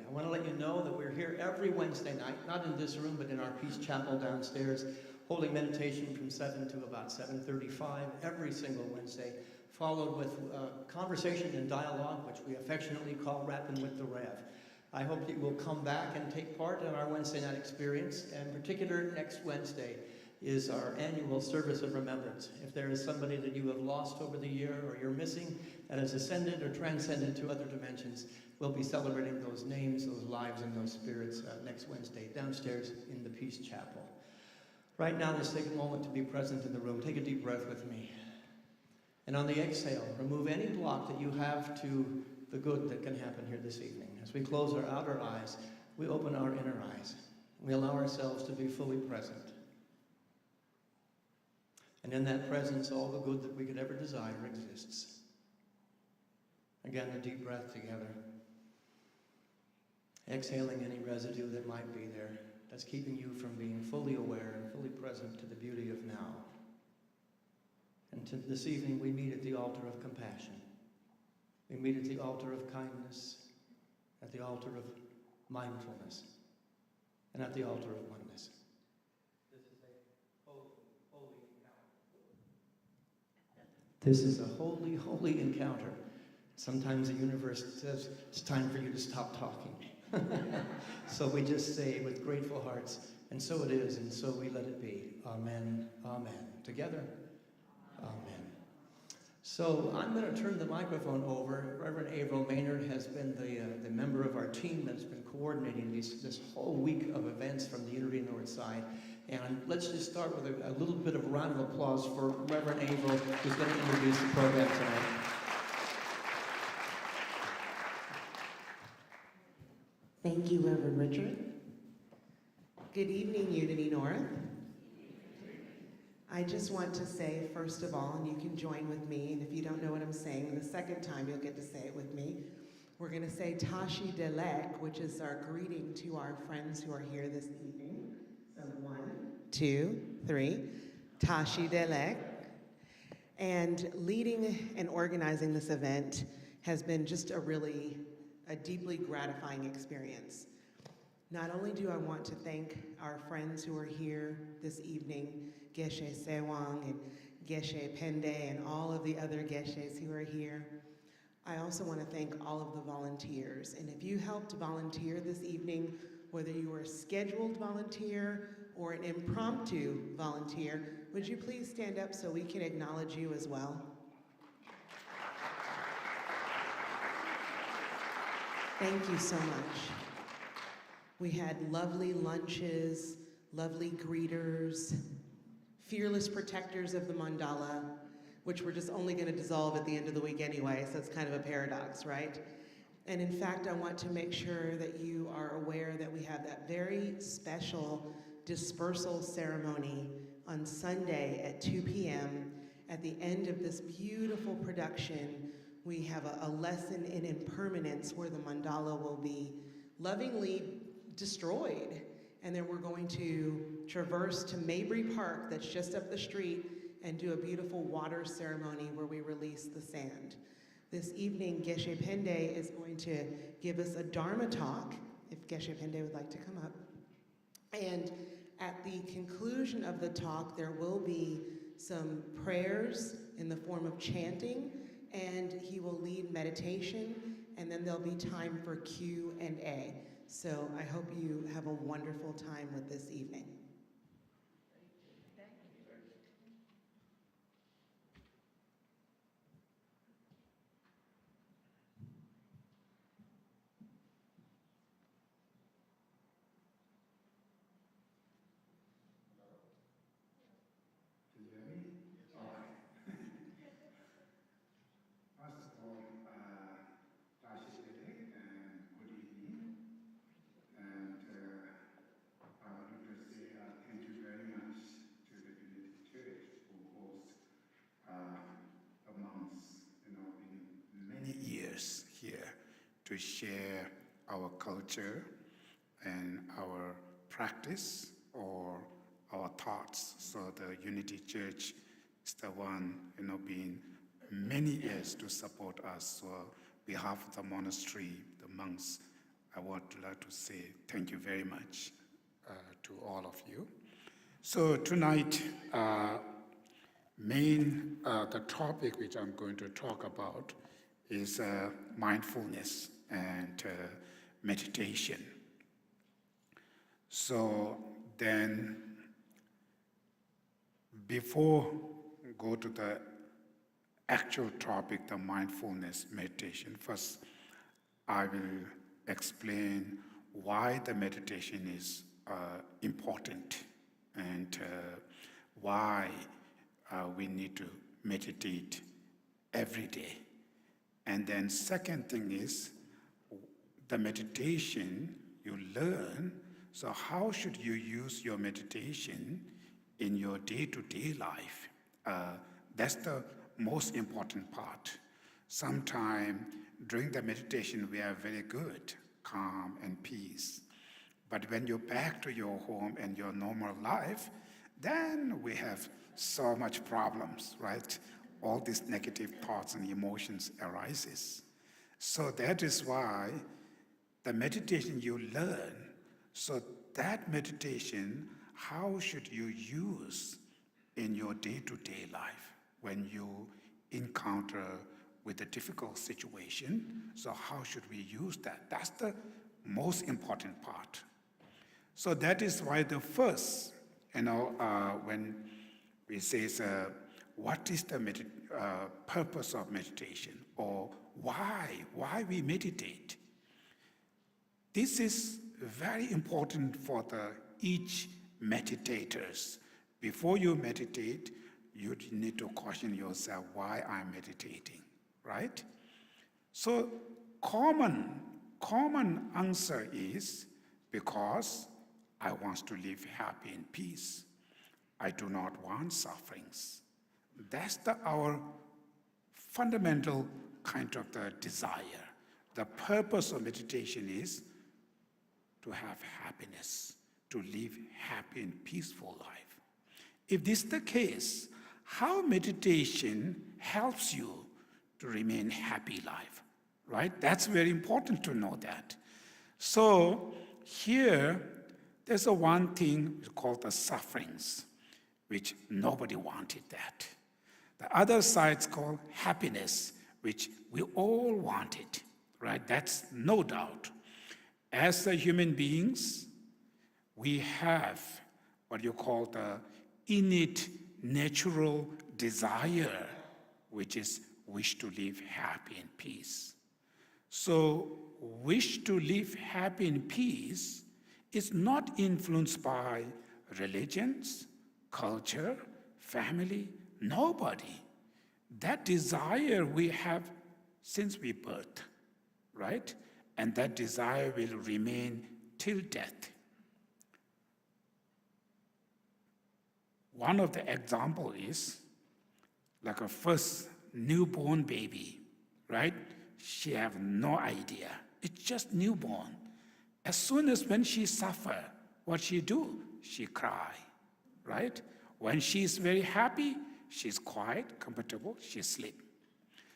I want to let you know that we're here every Wednesday night, not in this room, but in our Peace Chapel downstairs, holding meditation from 7 to about 7:35 every single Wednesday, followed with conversation and dialogue, which we affectionately call Rappin with the Rev. I hope that you will come back and take part in our Wednesday night experience. In particular, next Wednesday is our annual service of remembrance. If there is somebody that you have lost over the year or you're missing that has ascended or transcended to other dimensions, we'll be celebrating those names, those lives, and those spirits next Wednesday downstairs in the Peace Chapel. Right now, let's take a moment to be present in the room. Take a deep breath with me. And on the exhale, remove any block that you have to the good that can happen here this evening. As we close our outer eyes, we open our inner eyes. We allow ourselves to be fully present. And in that presence, all the good that we could ever desire exists. Again, a deep breath together. Exhaling any residue that might be there that's keeping you from being fully aware and fully present to the beauty of now. And this evening, we meet at the altar of compassion. We meet at the altar of kindness, at the altar of mindfulness, and at the altar of oneness. This is a holy, holy encounter. Sometimes the universe says, it's time for you to stop talking. So we just say with grateful hearts, and so it is, and so we let it be. Amen, amen. Together, amen. So I'm going to turn the microphone over. Reverend Averill Maynard has been the member of our team that's been coordinating this whole week of events from the Unity North Side. And let's just start with a little bit of a round of applause for Reverend Averill, who's going to introduce the program tonight. Thank you, Reverend Richard. Good evening, Unity North. I just want to say, first of all, and you can join with me, and if you don't know what I'm saying, the second time you'll get to say it with me. We're going to say Tashi Delek, which is our greeting to our friends who are here this evening. So 1, 2, 3, Tashi Delek. And leading and organizing this event has been just a deeply gratifying experience. Not only do I want to thank our friends who are here this evening, Geshe Sewang and Geshe Pende and all of the other Geshes who are here, I also want to thank all of the volunteers. And if you helped volunteer this evening, whether you were a scheduled volunteer or an impromptu volunteer, would you please stand up so we can acknowledge you as well? Thank you so much. We had lovely lunches, lovely greeters, fearless protectors of the mandala, which we're just only going to dissolve at the end of the week anyway, so it's kind of a paradox, right? And in fact, I want to make sure that you are aware that we have that very special dispersal ceremony on Sunday at 2 p.m. At the end of this beautiful production, we have a lesson in impermanence where the mandala will be lovingly destroyed. And then we're going to traverse to Mabry Park, that's just up the street, and do a beautiful water ceremony where we release the sand. This evening, Geshe Pende is going to give us a Dharma talk, if Geshe Pende would like to come up. And at the conclusion of the talk, there will be some prayers in the form of chanting, and he will lead meditation, and then there'll be time for Q&A. So I hope you have a wonderful time with this evening. To share our culture and our practice or our thoughts. So the Unity Church is the one, being many years to support us. So on behalf of the monastery, the monks, I would like to say thank you very much to all of you. So tonight, the topic which I'm going to talk about is mindfulness and meditation. So then, before we go to the actual topic, the mindfulness meditation, first I will explain why the meditation is important and why we need to meditate every day. And then second thing is the meditation you learn, so how should you use your meditation in your day-to-day life? That's the most important part. Sometimes during the meditation we are very good, calm and peace. But when you're back to your home and your normal life, then we have so much problems, right? All these negative thoughts and emotions arises. So that is why the meditation you learn, so that meditation, how should you use in your day-to-day life when you encounter with a difficult situation? So how should we use that? That's the most important part. So that is why the first, when we say, what is the purpose of meditation, or why we meditate? This is very important for each meditators. Before you meditate, you need to question yourself, why I'm meditating, right? So common answer is, because I want to live happy in peace. I do not want sufferings. That's our fundamental kind of the desire. The purpose of meditation is to have happiness, to live happy and peaceful life. If this is the case, how meditation helps you to remain happy life, right? That's very important to know that. So here, there's one thing called the sufferings, which nobody wanted that. The other side's called happiness, which we all wanted, right? That's no doubt. As the human beings, we have what you call the innate natural desire, which is wish to live happy and peace. So wish to live happy and peace is not influenced by religions, culture, family, nobody. That desire we have since we birth, right? And that desire will remain till death. One of the example is like a first newborn baby, right? She have no idea. It's just newborn. As soon as when she suffer, what she do? She cry, right? When she's very happy, she's quiet, comfortable, she sleep.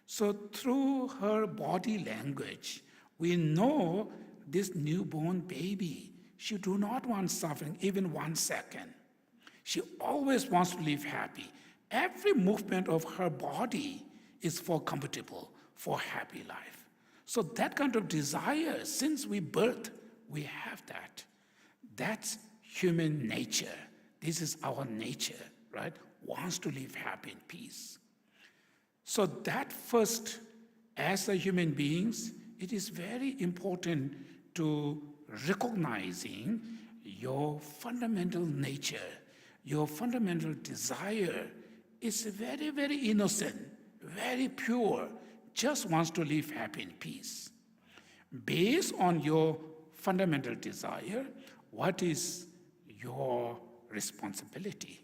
So through her body language, we know this newborn baby, she do not want suffering even 1 second. She always wants to live happy. Every movement of her body is for comfortable, for happy life. So that kind of desire, since we birth, we have that. That's human nature. This is our nature, right? Wants to live happy in peace. So that first, as a human beings, it is very important to recognizing your fundamental nature, your fundamental desire is very, very innocent, very pure, just wants to live happy in peace. Based on your fundamental desire, what is your responsibility,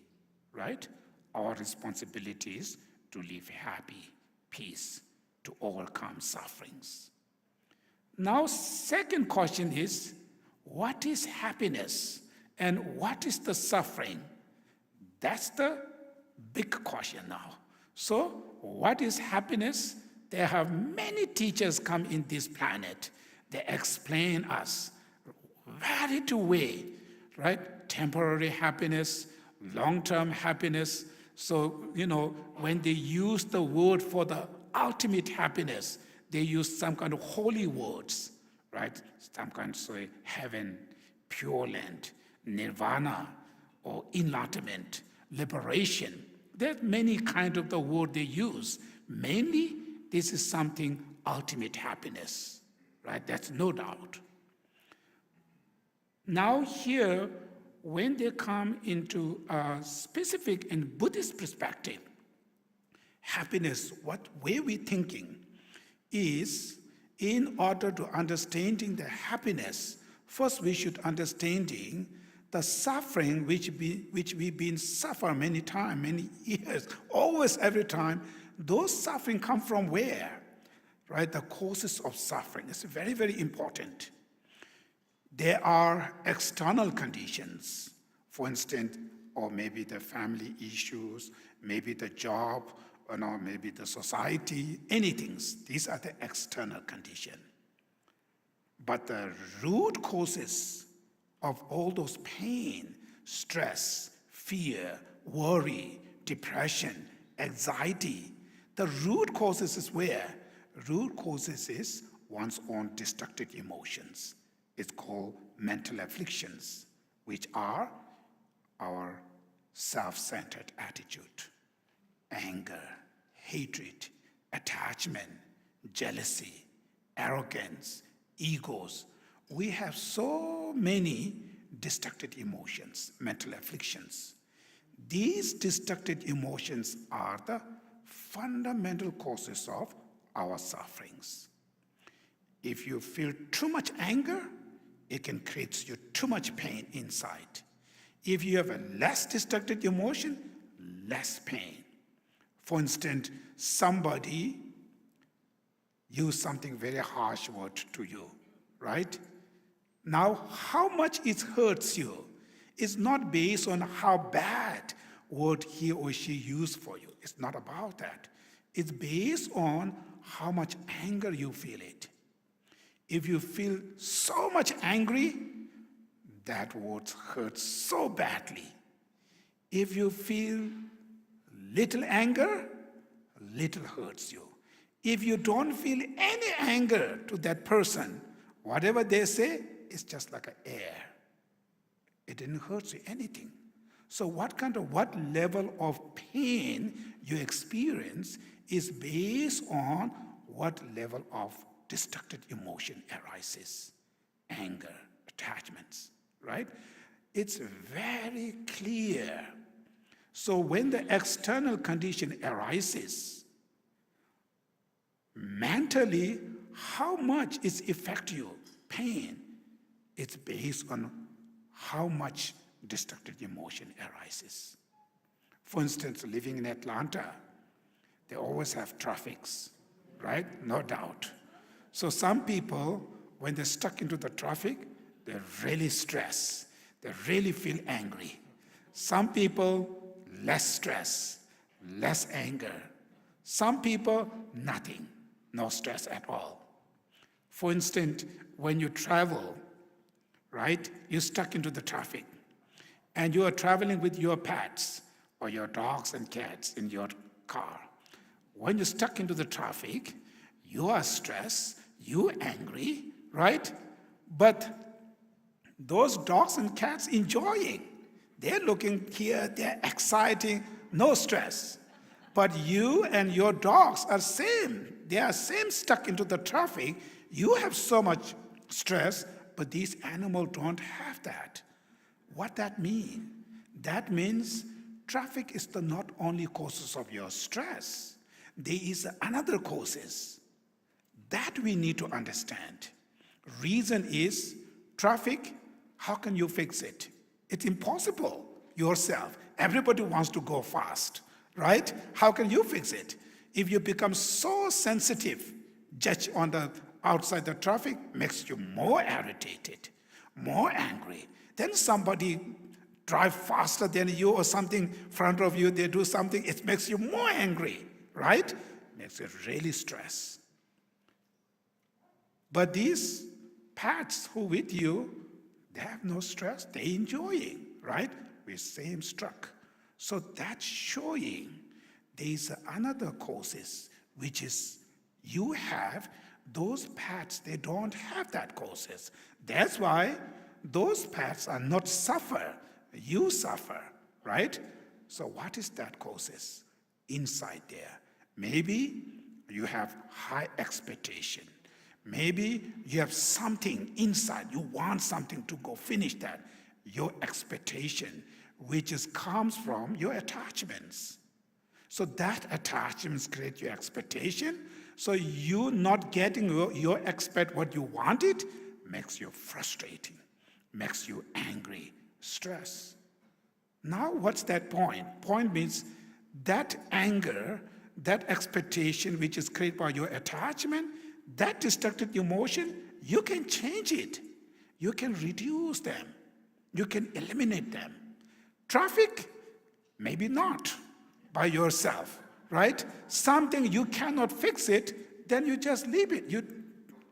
right? Our responsibility is to live happy, peace, to overcome sufferings. Now, second question is, what is happiness and what is the suffering? That's the big question now. So, what is happiness? There have many teachers come in this planet. They explain us very two way, right? Temporary happiness, long-term happiness. So, when they use the word for the ultimate happiness, they use some kind of holy words, right? Some kind of, say, heaven, pure land, nirvana, or enlightenment, liberation. There are many kinds of the word they use. Mainly, this is something ultimate happiness, right? That's no doubt. Now here, when they come into a specific and Buddhist perspective, happiness, what way we're thinking is, in order to understanding the happiness, first we should understanding the suffering which we've been suffer many times, many years, always, every time. Those suffering come from where? Right? The causes of suffering. It's very, very important. There are external conditions, for instance, or maybe the family issues, maybe the job, or maybe the society, anything. These are the external conditions. But the root causes of all those pain, stress, fear, worry, depression, anxiety, the root causes is where? Root causes is one's own destructive emotions. It's called mental afflictions, which are our self-centered attitude, anger, hatred, attachment, jealousy, arrogance, egos. We have so many destructive emotions, mental afflictions. These destructive emotions are the fundamental causes of our sufferings. If you feel too much anger, it can create you too much pain inside. If you have a less destructive emotion, less pain. For instance, somebody used something very harsh word to you, right? Now, how much it hurts you is not based on how bad word he or she used for you. It's not about that. It's based on how much anger you feel it. If you feel so much angry, that word hurts so badly. If you feel little anger, little hurts you. If you don't feel any anger to that person, whatever they say is just like air. It didn't hurt you anything. So what level of pain you experience is based on what level of destructive emotion arises. Anger, attachments, right? It's very clear. So when the external condition arises, mentally, how much it affects you, pain, it's based on how much destructive emotion arises. For instance, living in Atlanta, they always have traffics, right? No doubt. So some people, when they're stuck into the traffic, they're really stressed. They really feel angry. Some people, less stress, less anger. Some people, nothing, no stress at all. For instance, when you travel, right, you're stuck into the traffic, and you are traveling with your pets or your dogs and cats in your car. When you're stuck into the traffic, you are stressed, you're angry, right? But those dogs and cats enjoying. They're looking here, they're exciting, no stress. But you and your dogs are same. They are same stuck into the traffic. You have so much stress, but these animals don't have that. What that mean? That means traffic is the not only causes of your stress. There is another causes. That we need to understand. Reason is traffic, how can you fix it? It's impossible yourself. Everybody wants to go fast, right? How can you fix it? If you become so sensitive, judge on the outside the traffic makes you more irritated, more angry. Then somebody drive faster than you or something in front of you, they do something, it makes you more angry, right? Makes you really stressed. But these pets who with you, they have no stress, they're enjoying, right? We're same struck. So that's showing there's another causes, which is you have those pets, they don't have that causes. That's why those pets are not suffer, you suffer, right? So what is that causes inside there? Maybe you have high expectation. Maybe you have something inside, you want something to go finish that. Your expectation, which comes from your attachments. So that attachments create your expectation. So you not getting your expect what you wanted makes you frustrating, makes you angry, stress. Now what's that point? Point means that anger, that expectation which is created by your attachment, that destructive emotion, you can change it. You can reduce them. You can eliminate them. Traffic, maybe not by yourself, right? Something you cannot fix it, then you just leave it. You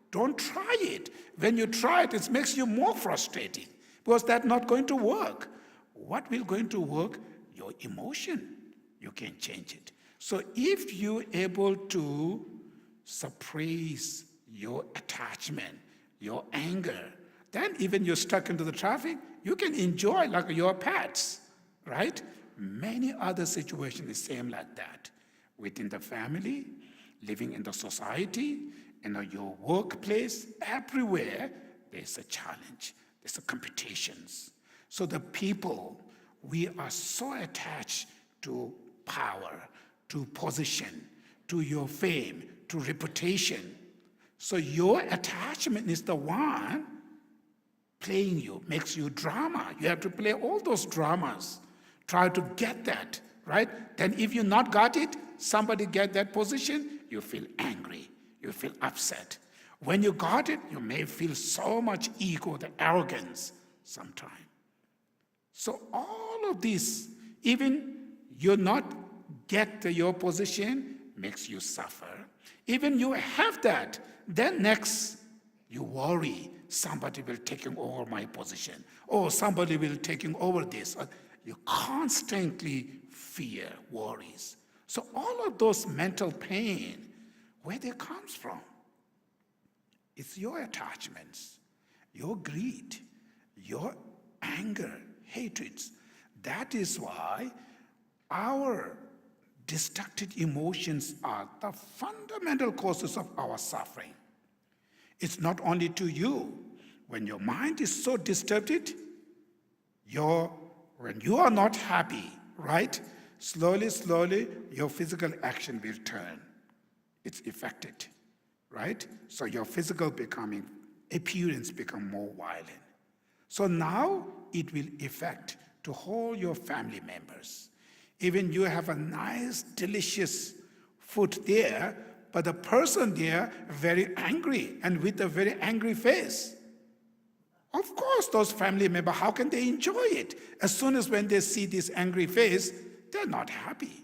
don't try it. When you try it, it makes you more frustrating because that's not going to work. What will going to work? Your emotion. You can change it. So if you're able to suppress your attachment, your anger, then even you're stuck into the traffic, you can enjoy like your pets, right? Many other situations is same like that. Within the family, living in the society, your workplace, everywhere, there's a challenge, there's a competitions. So the people, we are so attached to power, to position, to your fame, to reputation. So your attachment is the one playing you, makes you drama. You have to play all those dramas. Try to get that, right? Then if you not got it, somebody get that position, you feel angry, you feel upset. When you got it, you may feel so much ego, the arrogance sometimes. So all of this, even you not get your position, makes you suffer. Even you have that, then next you worry, somebody will taking over my position, or somebody will taking over this. You constantly fear, worries. So all of those mental pain, where they comes from? It's your attachments, your greed, your anger, hatreds. That is why our destructive emotions are the fundamental causes of our suffering. It's not only to you. When your mind is so disturbed, when you are not happy, right? Slowly, your physical action will turn. It's affected, right? So your physical appearance become more violent. So now it will affect to all your family members. Even you have a nice, delicious food there, but the person there very angry and with a very angry face. Of course, those family members, how can they enjoy it? As soon as when they see this angry face, they're not happy.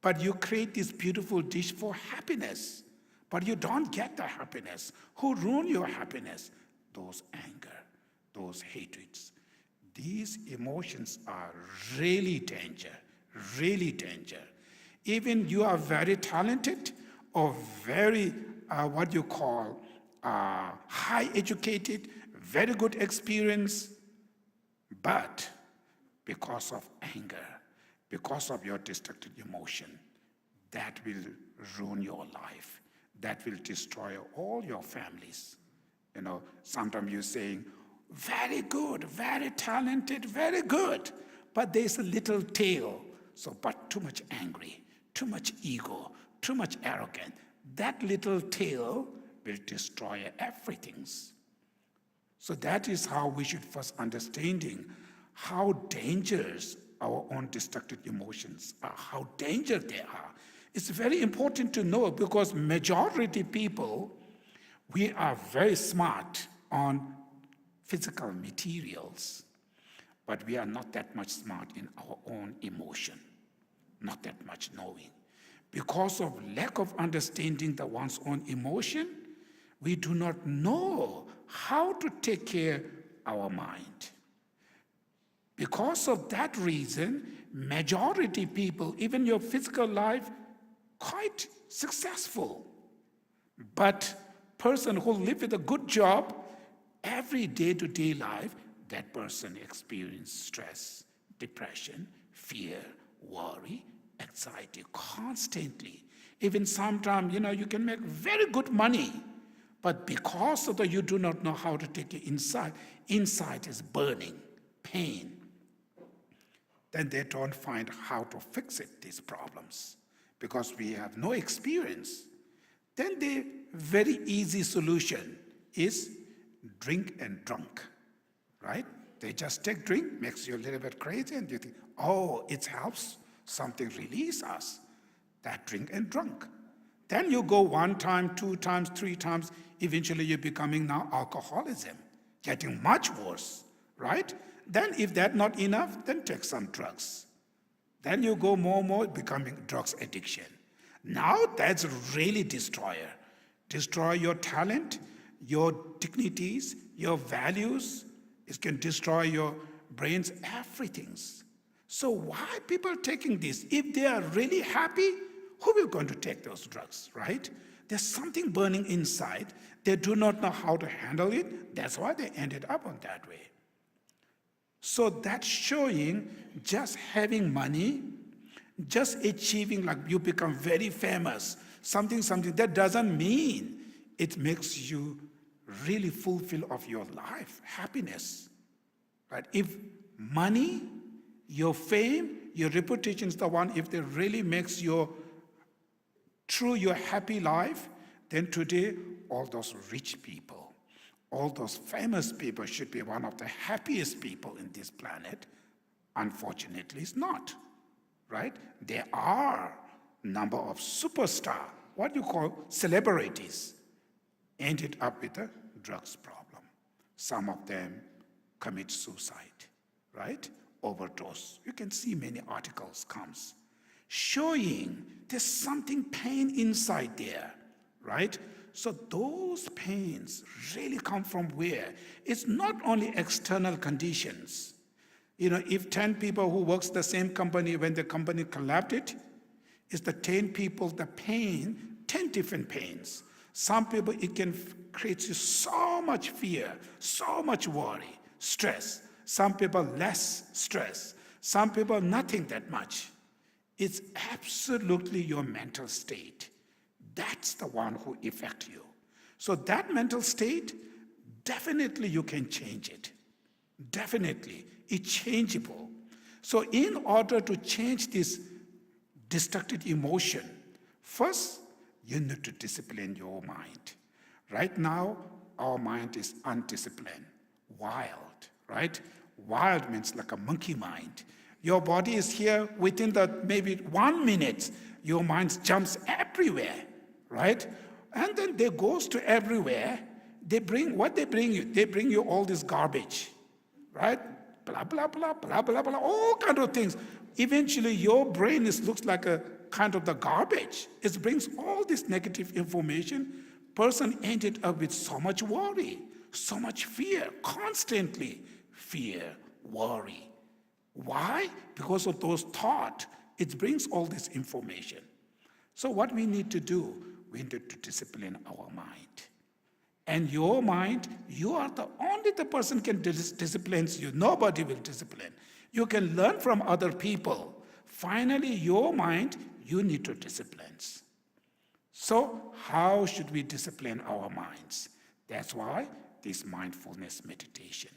But you create this beautiful dish for happiness, but you don't get the happiness. Who ruin your happiness? Those anger, those hatreds. These emotions are really danger, really danger. Even you are very talented or very, high educated, very good experience, but because of anger, because of your destructive emotion, that will ruin your life. That will destroy all your families. Sometimes you're saying, very good, very talented, very good, but there's a little tail. But too much angry, too much ego, too much arrogant. That little tail will destroy everything. So that is how we should first understanding how dangerous our own destructive emotions are, how dangerous they are. It's very important to know because majority people, we are very smart on physical materials, but we are not that much smart in our own emotion, not that much knowing. Because of lack of understanding the one's own emotion, We do not know how to take care of our mind. Because of that reason, majority people, even your physical life, quite successful. But person who live with a good job, every day-to-day life, that person experience stress, depression, fear, worry, anxiety constantly. Even sometimes, you can make very good money, but because of you do not know how to take it inside is burning, pain. Then they don't find how to fix it, these problems, because we have no experience. Then the very easy solution is drink and drunk, right? They just take drink, makes you a little bit crazy, and you think, oh, it helps, something release us. That drink and drunk. Then you go 1 time, 2 times, 3 times, eventually you're becoming now alcoholism, getting much worse, right? Then if that's not enough, then take some drugs. Then you go more, becoming drugs addiction. Now that's really destroyer. Destroy your talent, your dignities, your values. It can destroy your brains, everything. So why people taking this? If they are really happy, who will going to take those drugs, right? There's something burning inside. They do not know how to handle it. That's why they ended up on that way. So that's showing just having money, just achieving, like you become very famous, something, that doesn't mean it makes you really fulfill of your life, happiness, right? If money, your fame, your reputation is the one, if they really makes your happy life, then today all those rich people, all those famous people should be one of the happiest people in this planet. Unfortunately, it's not, right? There are number of superstars, what you call celebrities, ended up with a drugs problem. Some of them commit suicide, right? Overdose. You can see many articles comes showing there's something pain inside there, right? So those pains really come from where? It's not only external conditions. If 10 people who works the same company, when the company collapsed, it's the 10 people, the pain, 10 different pains. Some people, it can create you so much fear, so much worry, stress. Some people less stress. Some people nothing that much. It's absolutely your mental state. That's the one who affects you. So that mental state, definitely you can change it. Definitely, it's changeable. So in order to change this destructive emotion, first, you need to discipline your mind. Right now, our mind is undisciplined, wild, right? Wild means like a monkey mind. Your body is here within maybe 1 minute, your mind jumps everywhere, right? And then they goes to everywhere. They bring you. They bring you all this garbage, right? Blah, blah, blah, blah, blah, blah, all kind of things. Eventually, your brain looks like a kind of the garbage. It brings all this negative information. Person ended up with so much worry, so much fear, constantly fear, worry. Why? Because of those thoughts. It brings all this information. So what we need to do, we need to discipline our mind. And your mind, you are the only person can discipline you. Nobody will discipline. You can learn from other people. Finally, your mind, you need to discipline. So how should we discipline our minds? That's why this mindfulness meditation.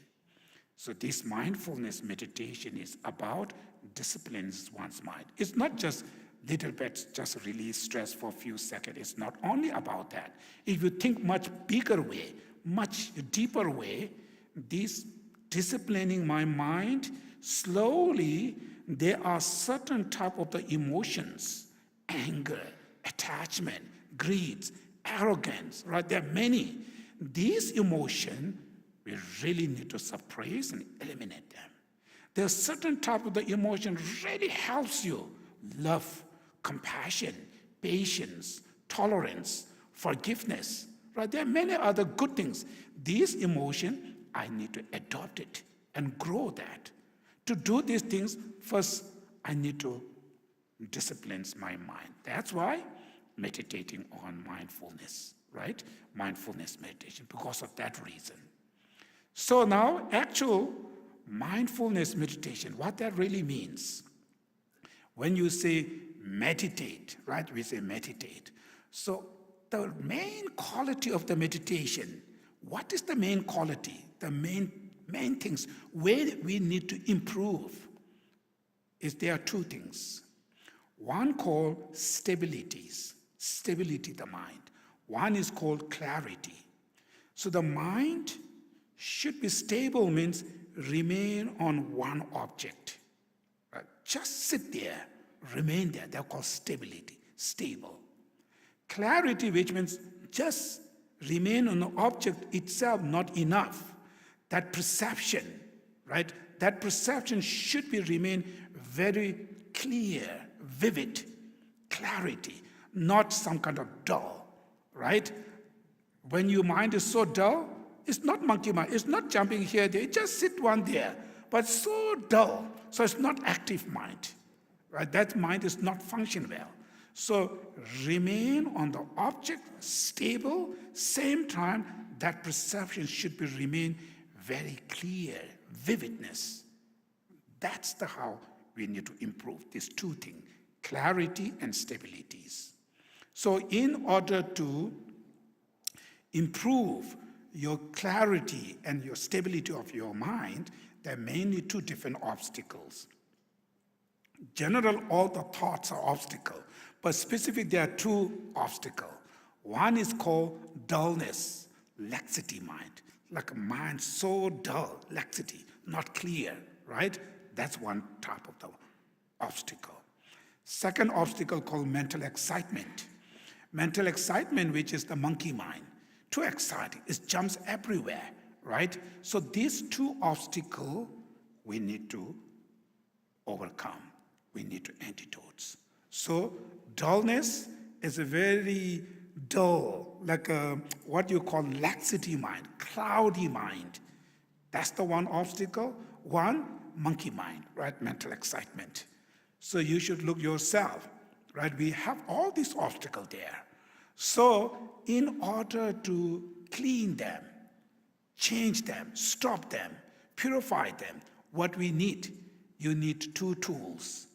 So this mindfulness meditation is about disciplining one's mind. It's not just little bit, just release stress for a few seconds. It's not only about that. If you think much bigger way, much deeper way, this disciplining my mind, slowly there are certain type of the emotions, anger, attachment, greed, arrogance, right? There are many. These emotions, we really need to suppress and eliminate them. There's certain type of the emotion really helps you. Love, compassion, patience, tolerance, forgiveness, right? There are many other good things. These emotion, I need to adopt it and grow that. To do these things, first, I need to discipline my mind. That's why meditating on mindfulness, right? Mindfulness meditation, because of that reason. So now, actual mindfulness meditation, what that really means. When you say meditate, right? We say meditate. So the main quality of the meditation, what is the main quality? The main things where we need to improve is there are two things. One called stability the mind. One is called clarity. So the mind should be stable, means remain on one object. Right? Just sit there, remain there. They're called stability, stable. Clarity, which means just remain on the object itself, not enough. That perception, right? That perception should be remain very clear, vivid, clarity, not some kind of dull, right? When your mind is so dull, it's not monkey mind, it's not jumping here, there, it just sit one there, but so dull, so it's not active mind, right? That mind is not function well. So remain on the object, stable, same time that perception should be remain very clear, vividness. That's how we need to improve these two things, clarity and stabilities. So in order to improve your clarity and your stability of your mind, there are mainly two different obstacles. General, all the thoughts are obstacles, but specific, there are two obstacles. One is called dullness, laxity mind, like a mind so dull, laxity, not clear, right? That's one type of the obstacle. Second obstacle called mental excitement. Mental excitement, which is the monkey mind, too exciting, it jumps everywhere, right? So these two obstacles we need to overcome. We need to antidotes. So dullness is a very dull, like what you call laxity mind, cloudy mind. That's the one obstacle. One, monkey mind, right? Mental excitement. So you should look yourself, right? We have all these obstacles there. So in order to clean them, change them, stop them, purify them, what we need, you need two tools.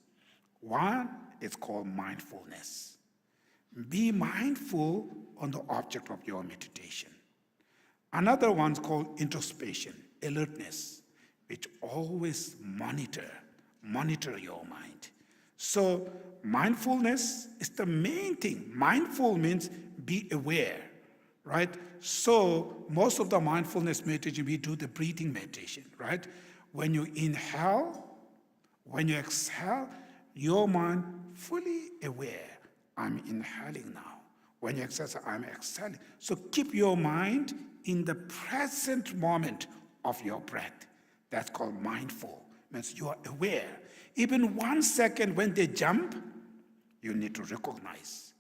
One is called mindfulness. Be mindful on the object of your meditation. Another one's called introspection, alertness, which always monitor your mind. So mindfulness is the main thing. Mindful means be aware, right? So most of the mindfulness meditation, we do the breathing meditation, right? When you inhale, when you exhale, your mind fully aware. I'm inhaling now. When you exhale, I'm exhaling. So keep your mind in the present moment of your breath. That's called mindful. Means you are aware. Even 1 second when they jump, you need to recognize.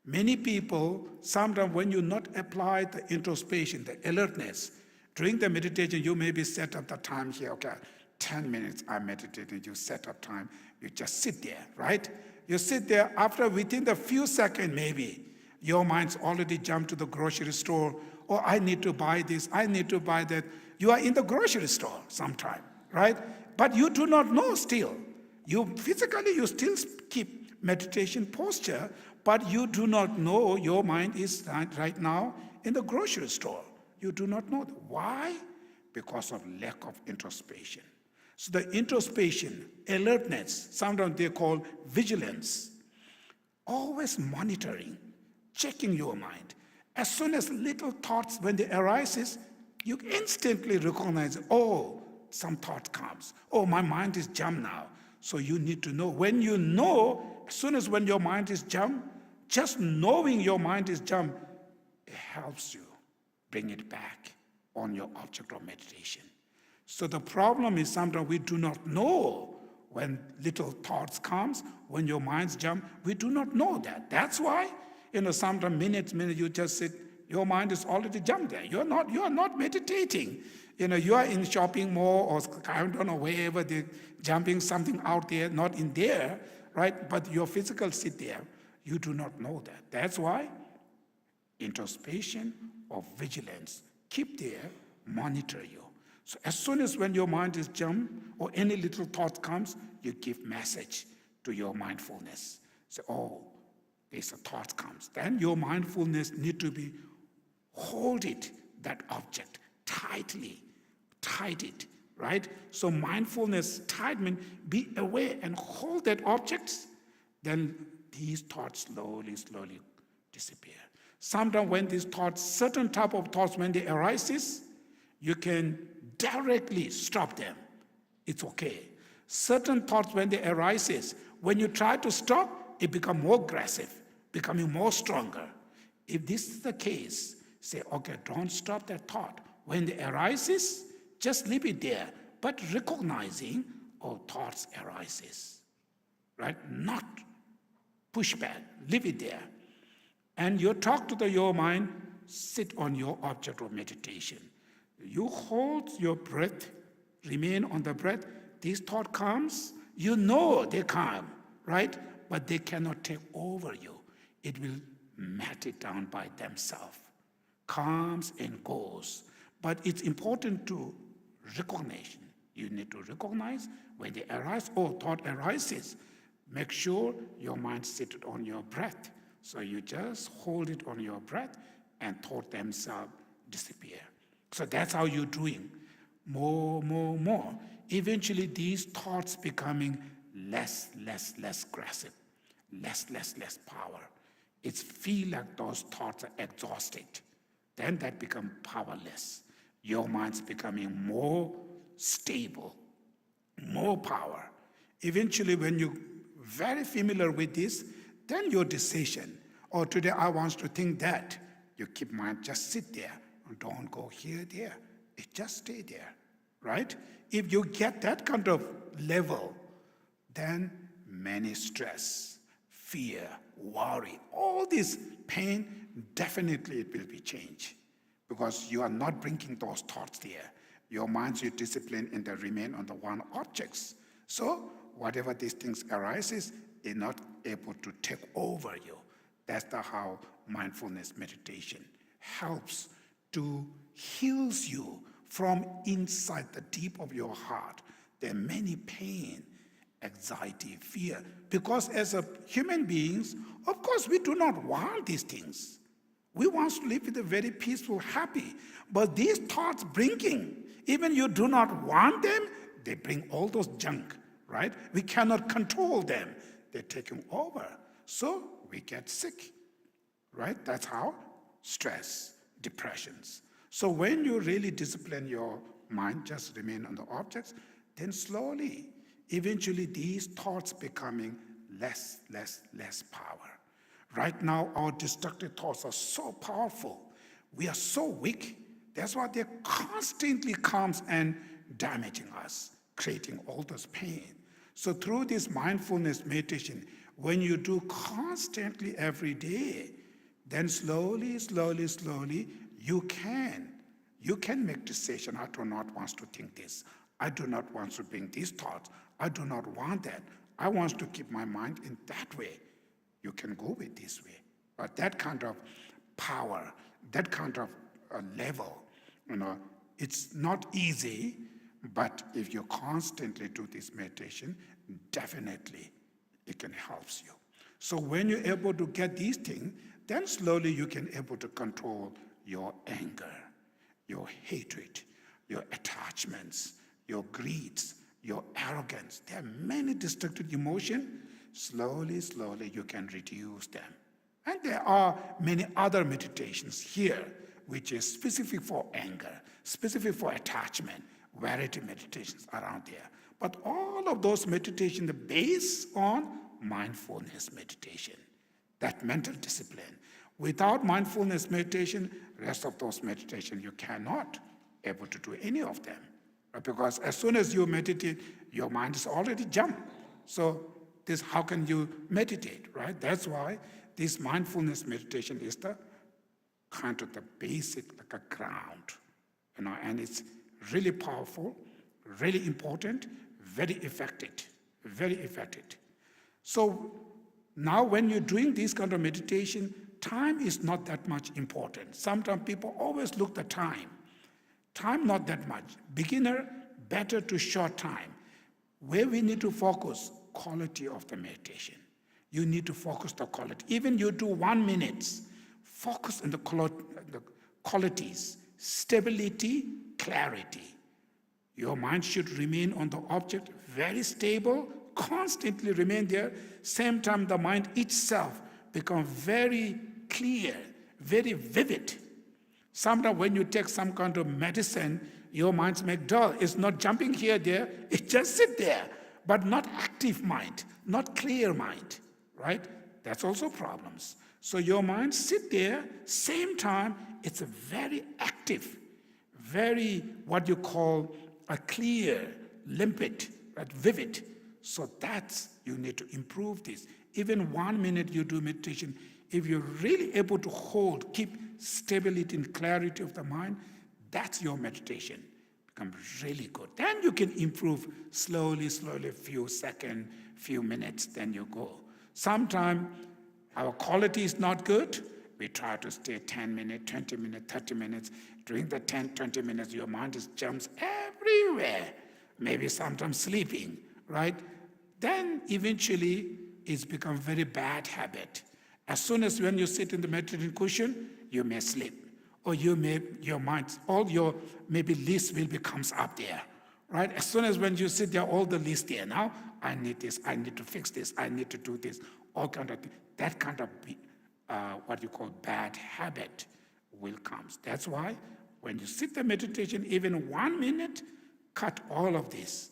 Many people, sometimes when you not apply the introspection, the alertness, during the meditation, you maybe set up the time here, okay, 10 minutes I meditated, you set up time, you just sit there, right? You sit there, after within the few seconds maybe, your mind's already jumped to the grocery store, or I need to buy this, I need to buy that. You are in the grocery store sometime, right? But you do not know still. You physically, you still keep meditation posture, but you do not know your mind is right now in the grocery store. You do not know. Why? Because of lack of introspection. So the introspection, alertness, sometimes they call vigilance, always monitoring, checking your mind. As soon as little thoughts, when they arises, you instantly recognize, oh, some thought comes. Oh, my mind is jammed now. So you need to know. When you know, as soon as when your mind is jammed, just knowing your mind is jammed, it helps you bring it back on your object of meditation. So the problem is sometimes we do not know when little thoughts comes, when your mind's jump, we do not know that. That's why, sometimes minutes you just sit, Your mind is already jumped there. You are not meditating. You are in shopping mall or I don't know wherever they're jumping something out there, not in there, right? But your physical sit there. You do not know that. That's why introspection or vigilance, keep there, monitor you. So as soon as when your mind is jumped or any little thought comes, you give message to your mindfulness. Say, oh, there's a thought comes. Then your mindfulness need to be hold it, that object, tightly, tight it, right? So mindfulness, tight means be aware and hold that object, then these thoughts slowly disappear. Sometimes when these thoughts, certain type of thoughts, when they arises, you can directly stop them. It's okay. Certain thoughts, when they arises, when you try to stop, it becomes more aggressive, becoming more stronger. If this is the case, say, okay, don't stop that thought. When it arises, just leave it there, but recognizing, oh, thoughts arises, right? Not push back, leave it there. And you talk to your mind, sit on your object of meditation. You hold your breath, remain on the breath. This thought comes, you know they come, right? But they cannot take over you. It will mat it down by themselves. Comes and goes. But it's important to recognition. You need to recognize when they arise, or thought arises. Make sure your mind seated on your breath. So you just hold it on your breath and thought themselves disappear. So that's how you're doing. More. Eventually these thoughts becoming less aggressive, less power. It feel like those thoughts are exhausted. Then that become powerless. Your mind's becoming more stable, more power. Eventually when you're very familiar with this, then your decision, oh, today I want to think that, you keep mind, just sit there. Don't go here, there. It just stay there, right? If you get that kind of level, then many stress, fear, worry, all this pain, definitely it will be changed. Because you are not bringing those thoughts there. Your mind's your discipline in the remain on the one objects. So whatever these things arises, is not able to take over you. That's how mindfulness meditation helps to heals you from inside the deep of your heart. There are many pain, anxiety, fear. Because as a human beings, of course, we do not want these things. We want to live with a very peaceful, happy. But these thoughts bringing, even you do not want them, they bring all those junk, right? We cannot control them. They're taking over. So we get sick, right? That's how stress, depressions. So when you really discipline your mind, just remain on the objects, then slowly, eventually these thoughts becoming less power. Right now, our destructive thoughts are so powerful. We are so weak. That's why they constantly comes and damaging us, creating all this pain. So through this mindfulness meditation, when you do constantly every day, then slowly, you can make decision. I do not want to think this. I do not want to bring these thoughts. I do not want that. I want to keep my mind in that way. You can go with this way. But that kind of power, that kind of level, it's not easy, but if you constantly do this meditation, definitely it can help you. So when you're able to get these things, then slowly you can able to control your anger, your hatred, your attachments, your greeds, your arrogance. There are many destructive emotions. Slowly, you can reduce them. And there are many other meditations here, which is specific for anger, specific for attachment, variety meditations around there. But all of those meditations are based on mindfulness meditation, that mental discipline. Without mindfulness meditation, rest of those meditations, you cannot able to do any of them. Because as soon as you meditate, your mind is already jumped. So how can you meditate, right? That's why this mindfulness meditation is the kind of the basic, like a ground, and it's really powerful, really important, very effective. So now when you're doing this kind of meditation, time is not that much important. Sometimes people always look at time. Time not that much. Beginner, better to short time. Where we need to focus, quality of the meditation. You need to focus the quality. Even you do 1 minute, focus on the qualities, stability, clarity. Your mind should remain on the object, very stable, constantly remain there. Same time, the mind itself becomes very clear, very vivid. Sometimes when you take some kind of medicine, your mind's make dull. It's not jumping here, there. It just sit there, but not active mind, not clear mind, right? That's also problems. So your mind sit there, same time, it's a very active, very what you call a clear, limpid, right? Vivid. So that's, you need to improve this. Even 1 minute you do meditation, if you're really able to hold, keep stability and clarity of the mind, that's your meditation. Becomes really good. Then you can improve slowly, few seconds, few minutes, then you go. Sometimes our quality is not good. We try to stay 10 minutes, 20 minutes, 30 minutes. During the 10, 20 minutes, your mind just jumps everywhere. Maybe sometimes sleeping, right? Then eventually it's become very bad habit. As soon as when you sit in the meditation cushion, you may sleep. Or your mind, all your maybe list will becomes up there, right? As soon as when you sit there, all the list there. Now, I need this, I need to fix this, I need to do this, all kind of things. That kind of what you call bad habit will come. That's why when you sit the meditation, even 1 minute, cut all of this.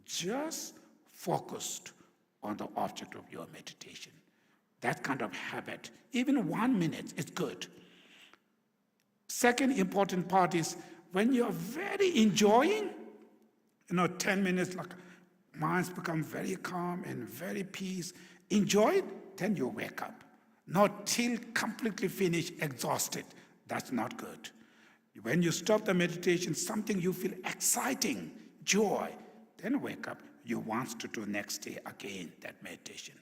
Just focused on the object of your meditation. That kind of habit, even 1 minute is good. Second important part is when you're very enjoying, 10 minutes, like minds become very calm and very peace. Enjoy it, then you wake up. Not till completely finished, exhausted. That's not good. When you stop the meditation, something you feel exciting, joy, then wake up. You want to do next day again, that meditation.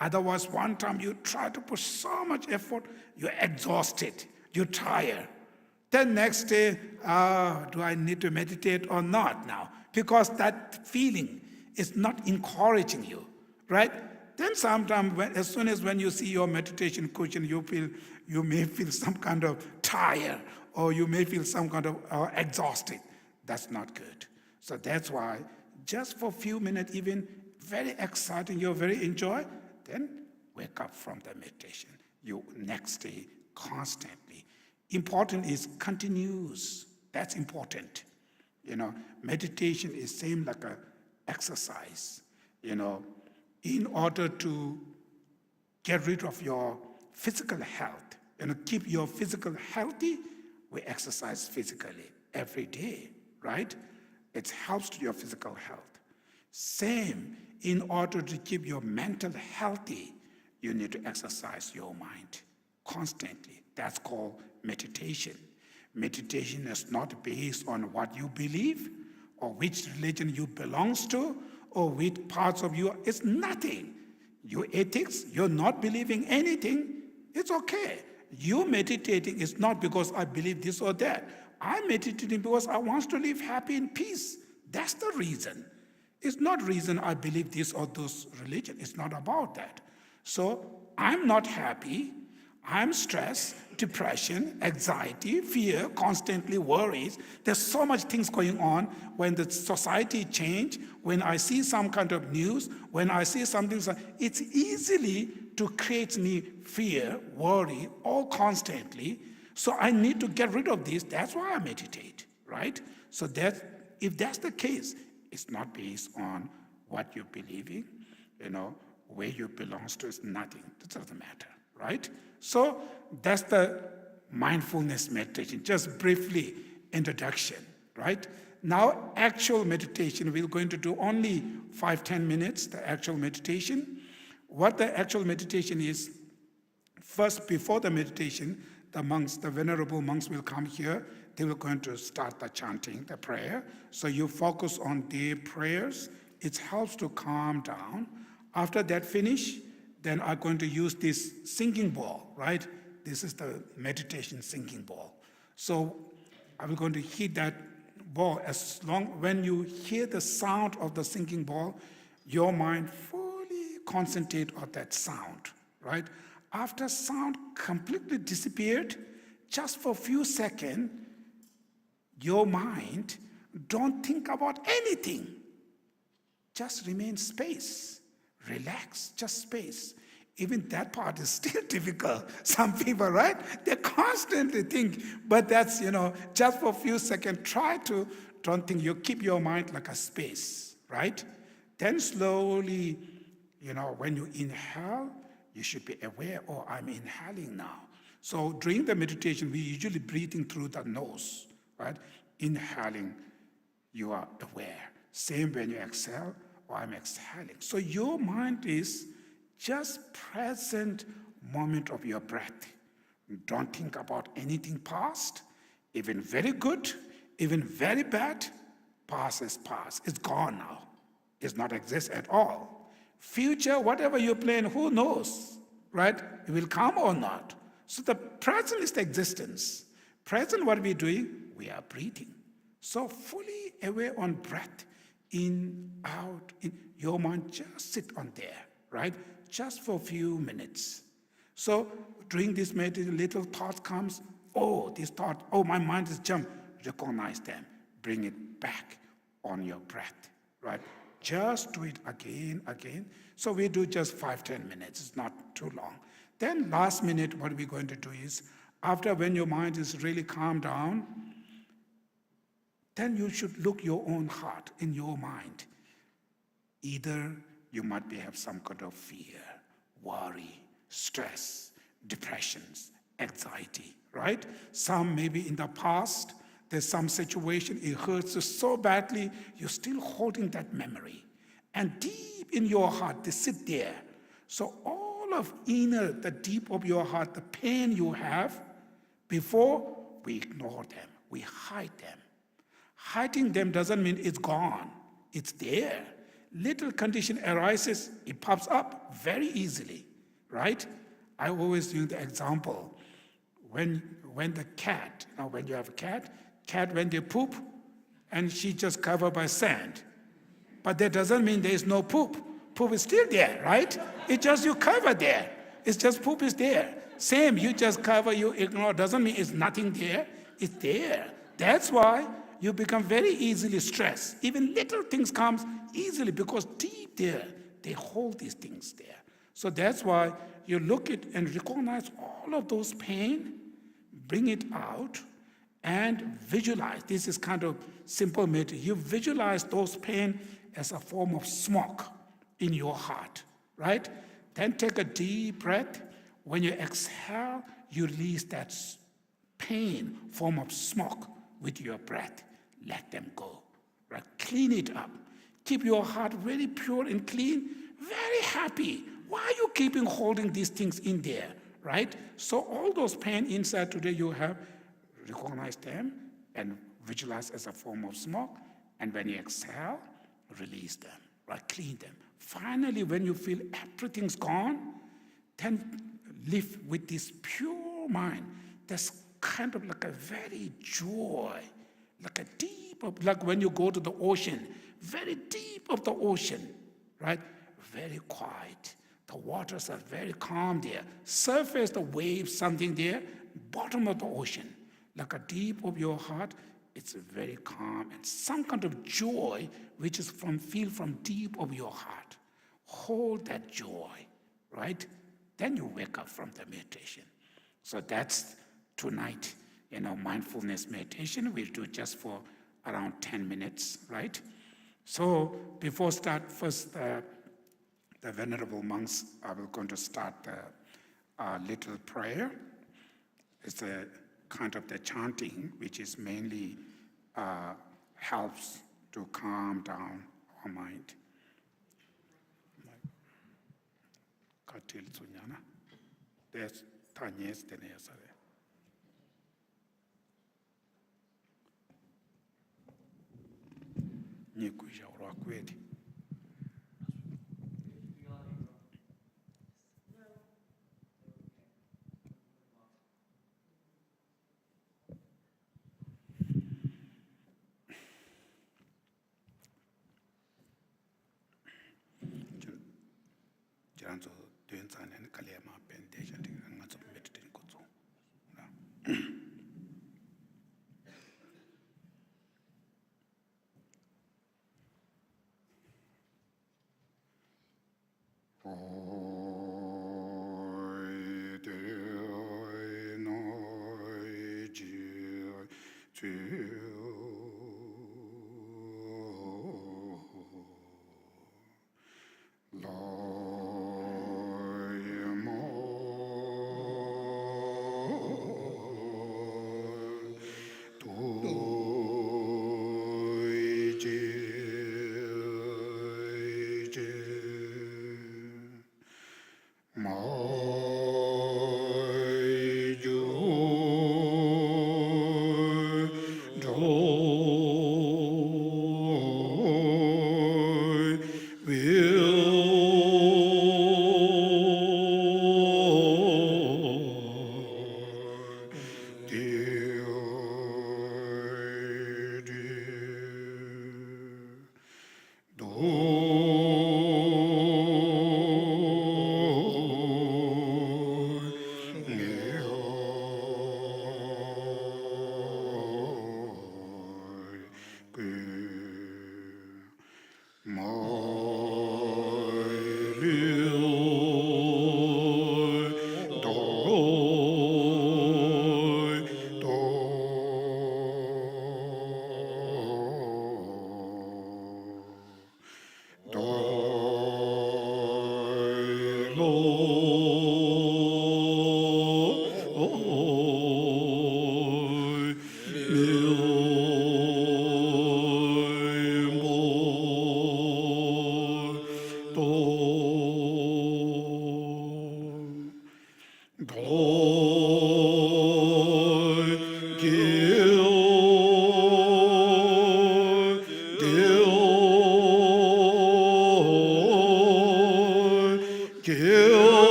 Otherwise, one time you try to put so much effort, you're exhausted, you're tired. Then next day, do I need to meditate or not now? Because that feeling is not encouraging you, right? Then sometimes, as soon as when you see your meditation cushion, you may feel some kind of tired, or you may feel some kind of exhausted. That's not good. So that's why, just for a few minutes, even very exciting, you very enjoy, then wake up from the meditation. You next day, constantly. Important is continuous. That's important. Meditation is same like a exercise. In order to get rid of your physical health, keep your physical healthy, we exercise physically every day, right? It helps to your physical health. Same, in order to keep your mental healthy, you need to exercise your mind constantly. That's called meditation. Meditation is not based on what you believe or which religion you belong to or which parts of you. It's nothing. Your ethics, you're not believing anything, it's okay. You meditating is not because I believe this or that. I'm meditating because I want to live happy in peace. That's the reason. It's not reason I believe this or those religion. It's not about that. So I'm not happy. I'm stressed, depression, anxiety, fear, constantly worries. There's so much things going on. When the society change, when I see some kind of news, when I see something, it's easily to create me fear, worry, all constantly. So I need to get rid of this. That's why I meditate, right? So if that's the case, it's not based on what you're believing, where you belong to is nothing. That doesn't matter, right? So that's the mindfulness meditation. Just briefly, introduction, right? Now, actual meditation, we're going to do only 5-10 minutes, the actual meditation. What the actual meditation is, first, before the meditation, the monks, the venerable monks will come here. They will going to start the chanting, the prayer. So you focus on their prayers. It helps to calm down. After that finish, then I'm going to use this singing ball, right? This is the meditation singing ball. So I'm going to hit that ball when you hear the sound of the singing ball, your mind fully concentrate on that sound, right? After sound completely disappeared, just for a few seconds, your mind don't think about anything. Just remain space, relax, just space. Even that part is still difficult. Some people, right? They constantly think, but that's, just for a few seconds, don't think, you keep your mind like a space, right? Then slowly, when you inhale, you should be aware, oh, I'm inhaling now. So during the meditation, we usually breathing through the nose, right? Inhaling, you are aware. Same when you exhale, oh, I'm exhaling. So your mind is just present moment of your breath. Don't think about anything past, even very good, even very bad. Past is past. It's gone now. It's not exist at all. Future, whatever you plan, who knows, right? It will come or not. So the present is the existence. Present, what we're doing, we are breathing. So fully aware on breath, in, out, in. Your mind just sit on there, right? Just for a few minutes. So during this meditation, little thought comes, this thought, my mind is jumped. Recognize them. Bring it back on your breath, right? Just do it again. So we do just 5-10 minutes. It's not too long. Then last minute, what we're going to do is, after when your mind is really calmed down, then you should look your own heart in your mind. Either you might have some kind of fear, worry, stress, depressions, anxiety, right? Some maybe in the past, there's some situation, it hurts you so badly, you're still holding that memory. And deep in your heart, they sit there. So all of the deep of your heart, the pain you have, before we ignore them, we hide them. Hiding them doesn't mean it's gone. It's there. Little condition arises, it pops up very easily, right? I always use the example, when the cat, when you have a cat, when they poop, and she just covered by sand. But that doesn't mean there is no poop. Poop is still there, right? It's just you cover there. It's just poop is there. Same, you just cover, you ignore, doesn't mean it's nothing there. It's there. That's why you become very easily stressed. Even little things come easily because deep there, they hold these things there. So that's why you look at and recognize all of those pain, bring it out, and visualize. This is kind of simple meditation. You visualize those pain as a form of smoke in your heart, right? Then take a deep breath. When you exhale, you release that pain form of smoke with your breath. Let them go, right? Clean it up. Keep your heart very pure and clean, very happy. Why are you keeping holding these things in there, right? So all those pain inside today you have, recognize them and visualize as a form of smoke. And when you exhale, release them, right? Clean them. Finally, when you feel everything's gone, then live with this pure mind. That's kind of like a very joy, like a deep, like when you go to the ocean, very deep of the ocean, right? Very quiet. The waters are very calm there. Surface, the waves, something there. Bottom of the ocean, like a deep of your heart, it's very calm and some kind of joy which is feel from deep of your heart. Hold that joy, right? Then you wake up from the meditation. So that's tonight, mindfulness meditation. We'll do just for around 10 minutes, right? So before start, first the venerable monks are going to start a little prayer. It's a kind of the chanting, which is mainly helps to calm down our mind. There's Tanyes Denesare. ni ku ja ro kwedi jiranzo duen zanen kalema pendation de ngazo meditate ko zo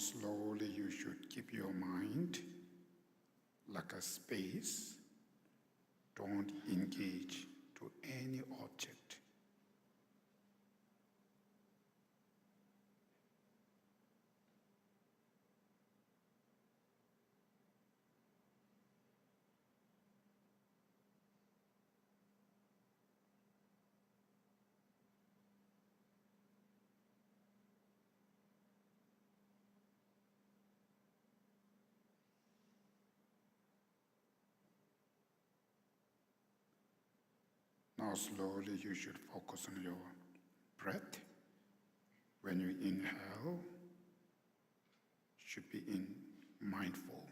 Now slowly you should keep your mind like a space. Don't engage to any object. Now slowly you should focus on your breath. When you inhale, should be mindful,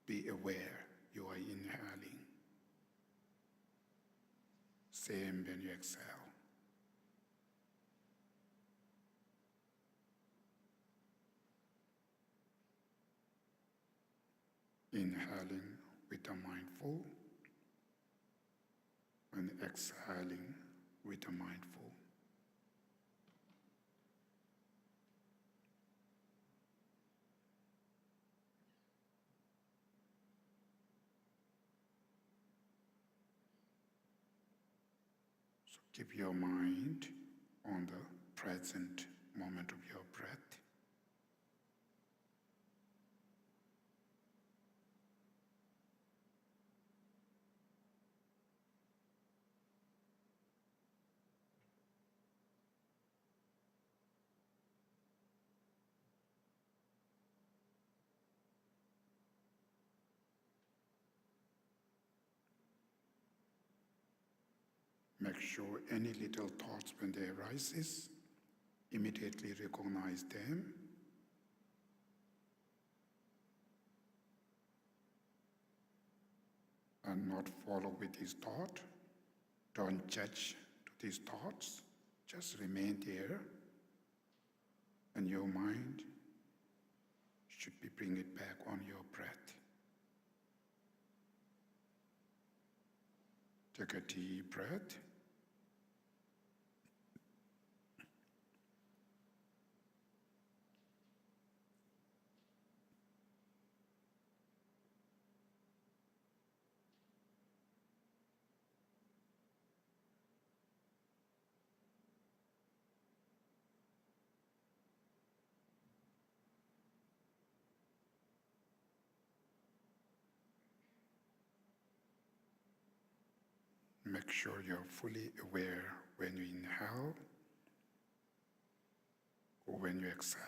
be aware you are inhaling. Same when you exhale. Inhaling with a mindful and exhaling with a mindful. So keep your mind on the present moment of your breath. Make sure any little thoughts when they arises, immediately recognize them. And not follow with this thought. Don't judge to these thoughts. Just remain there. And your mind should be bring it back on your breath. Take a deep breath. Make sure you're fully aware when you inhale or when you exhale.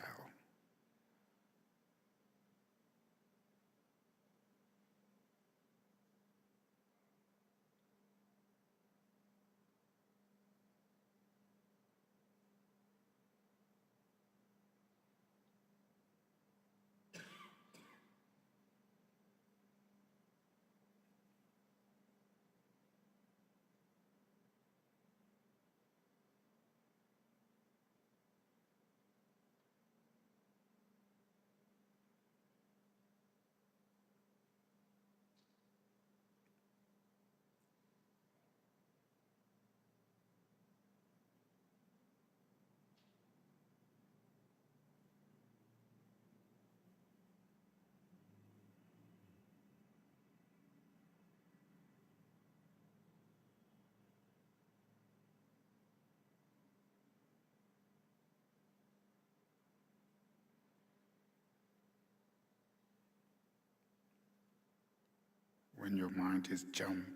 When your mind is jump,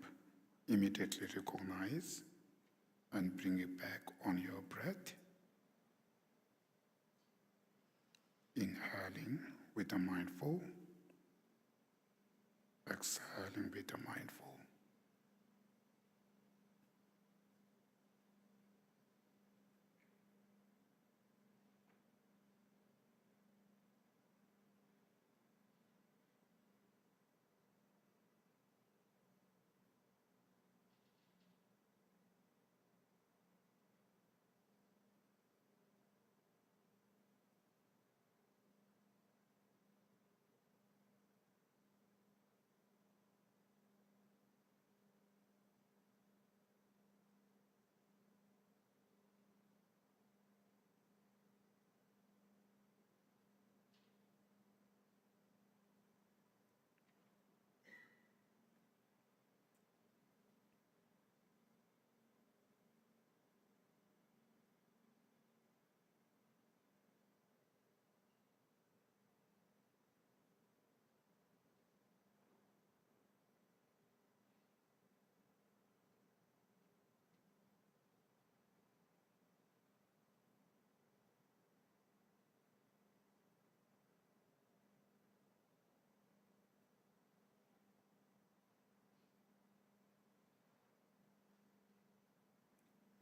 immediately recognize and bring it back on your breath. Inhaling with a mindful, exhaling with a mindful.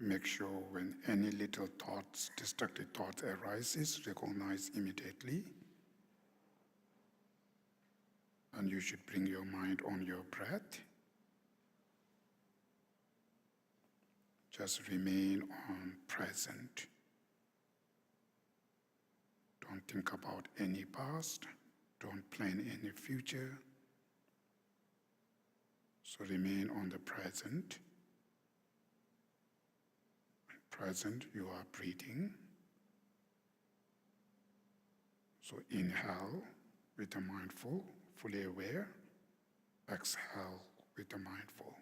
make sure when any little thoughts, destructive thoughts arises, recognize immediately. And you should bring your mind on your breath. Just remain on present. Don't think about any past. Don't plan any future. So remain on the present. Present, you are breathing. So inhale with the mindful, fully aware. Exhale with the mindful.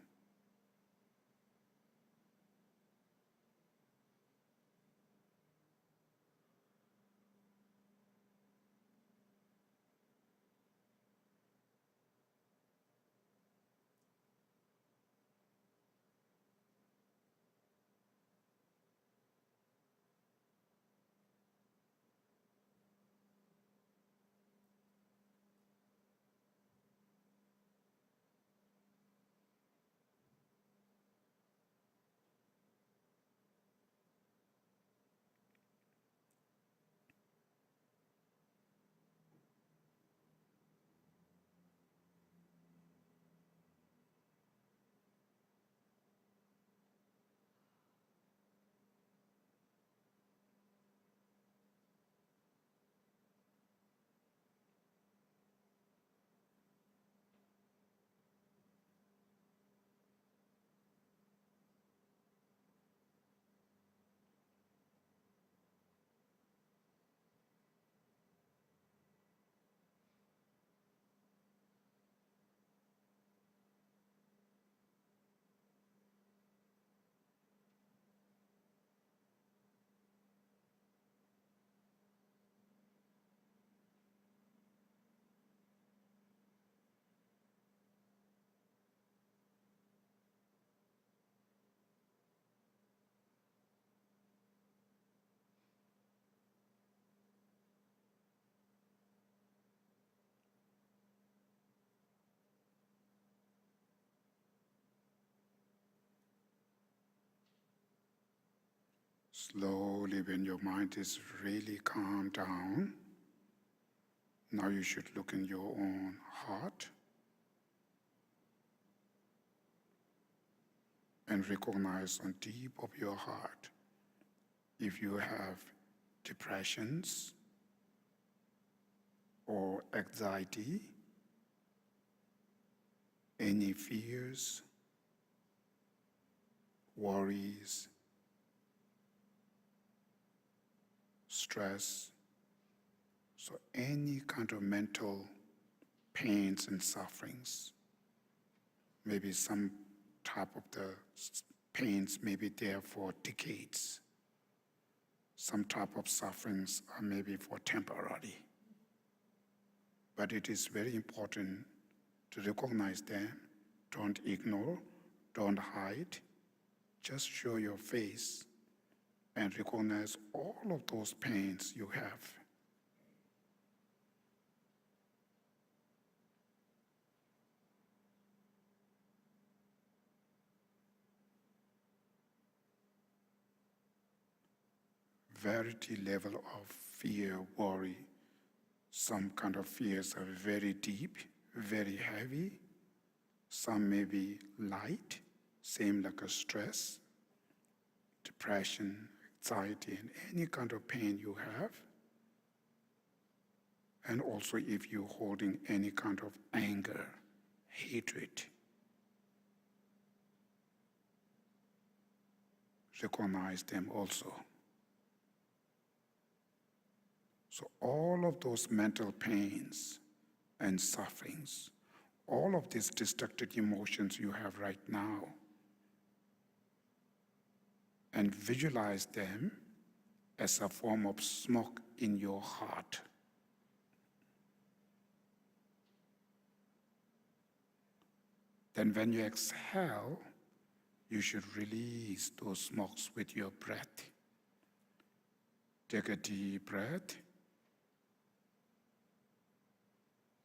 Slowly, when your mind is really calmed down, now you should look in your own heart and recognize on deep of your heart if you have depressions or anxiety, any fears, worries, stress, so any kind of mental pains and sufferings. Maybe some type of the pains may be there for decades. Some type of sufferings are maybe for temporary. But it is very important to recognize them. Don't ignore, don't hide. Just show your face and recognize all of those pains you have. Variety level of fear, worry. Some kind of fears are very deep, very heavy. Some may be light, same like a stress, depression, anxiety, and any kind of pain you have. And also if you're holding any kind of anger, hatred, recognize them also. So all of those mental pains and sufferings, all of these destructive emotions you have right now, and visualize them as a form of smoke in your heart. Then when you exhale, you should release those smokes with your breath. Take a deep breath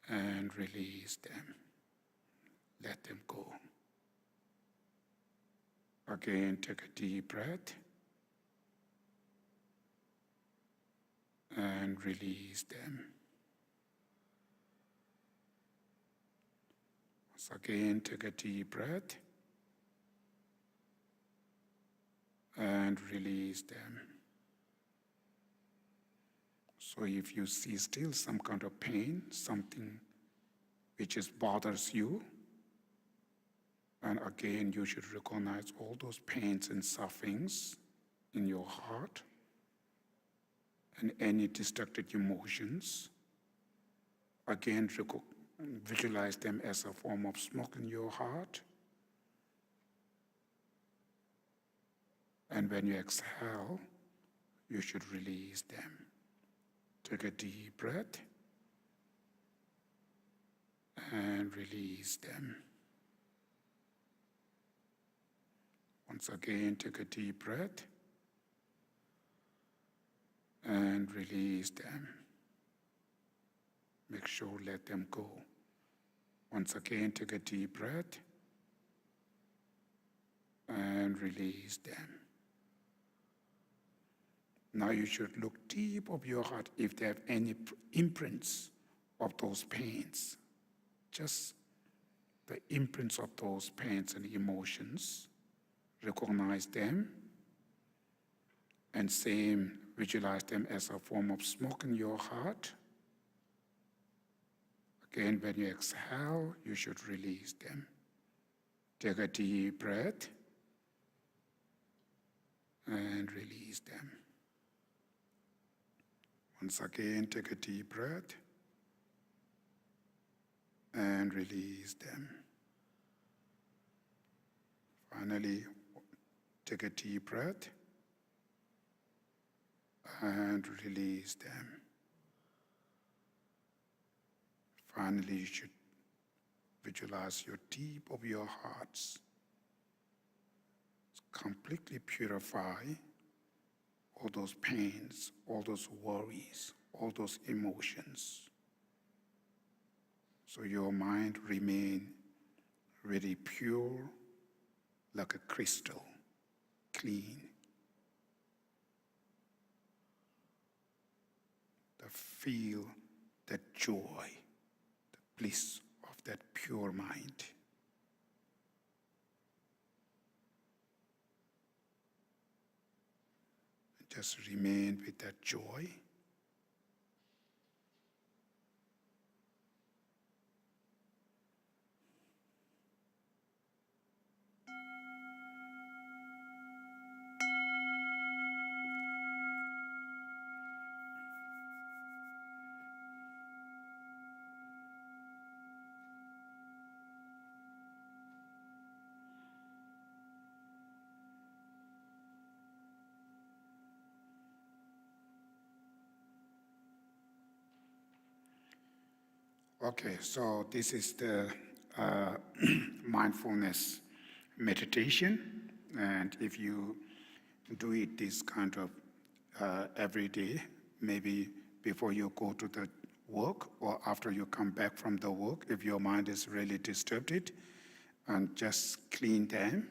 and release them. Let them go. Again, take a deep breath and release them. Once again, take a deep breath and release them. So if you see still some kind of pain, something which bothers you, and again you should recognize all those pains and sufferings in your heart and any distracted emotions. Again, visualize them as a form of smoke in your heart. And when you exhale, you should release them. Take a deep breath and release them. Once again, take a deep breath and release them. Make sure, let them go. Once again, take a deep breath and release them. Now you should look deep of your heart if there have any imprints of those pains. Just the imprints of those pains and emotions. Recognize them and same, visualize them as a form of smoke in your heart. Again, when you exhale, you should release them. Take a deep breath and release them. Once again, take a deep breath and release them. Finally, take a deep breath and release them. Finally, you should visualize your deep of your hearts. Completely purify all those pains, all those worries, all those emotions. So your mind remain really pure, like a crystal, clean. Feel that joy, the bliss of that pure mind. Just remain with that joy. Okay, so this is the mindfulness meditation, and if you do it this kind of every day, maybe before you go to the work or after you come back from the work, if your mind is really disturbed, and just clean them,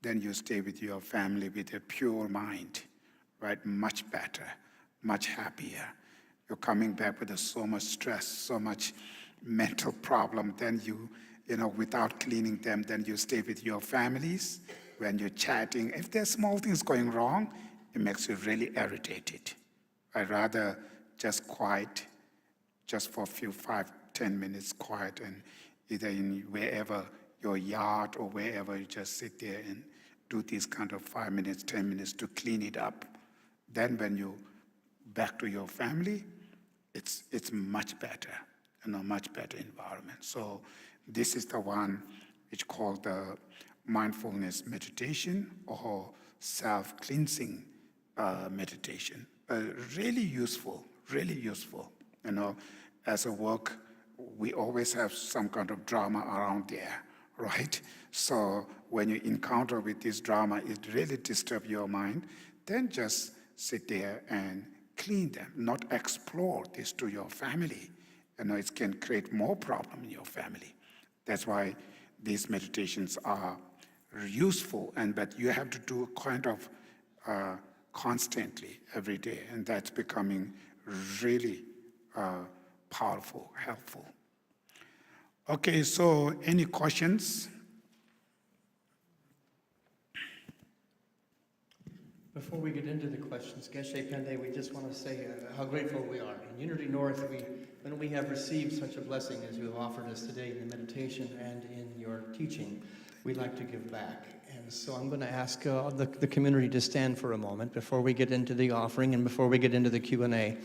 then you stay with your family with a pure mind, right? Much better, much happier. You're coming back with so much stress, so much mental problem, then you without cleaning them, then you stay with your families. When you're chatting, if there's small things going wrong, it makes you really irritated. I'd rather just quiet, just for a few 5-10 minutes quiet, and either in wherever, your yard or wherever, you just sit there and do these kind of 5 minutes, 10 minutes to clean it up. Then when you back to your family, it's much better, much better environment. So this is the one which called the mindfulness meditation or self-cleansing meditation. Really useful, really useful. As a work, we always have some kind of drama around there, right? So when you encounter with this drama, it really disturbs your mind, then just sit there and clean them, not explore this to your family. It can create more problem in your family. That's why these meditations are useful, but you have to do kind of constantly every day, and that's becoming really powerful, helpful. Okay, so any questions? Before we get into the questions, Geshe Pende, we just want to say how grateful we are. In Unity North, when we have received such a blessing as you have offered us today in the meditation and in your teaching, we like to give back. And so I'm going to ask the community to stand for a moment before we get into the offering and before we get into the Q&A,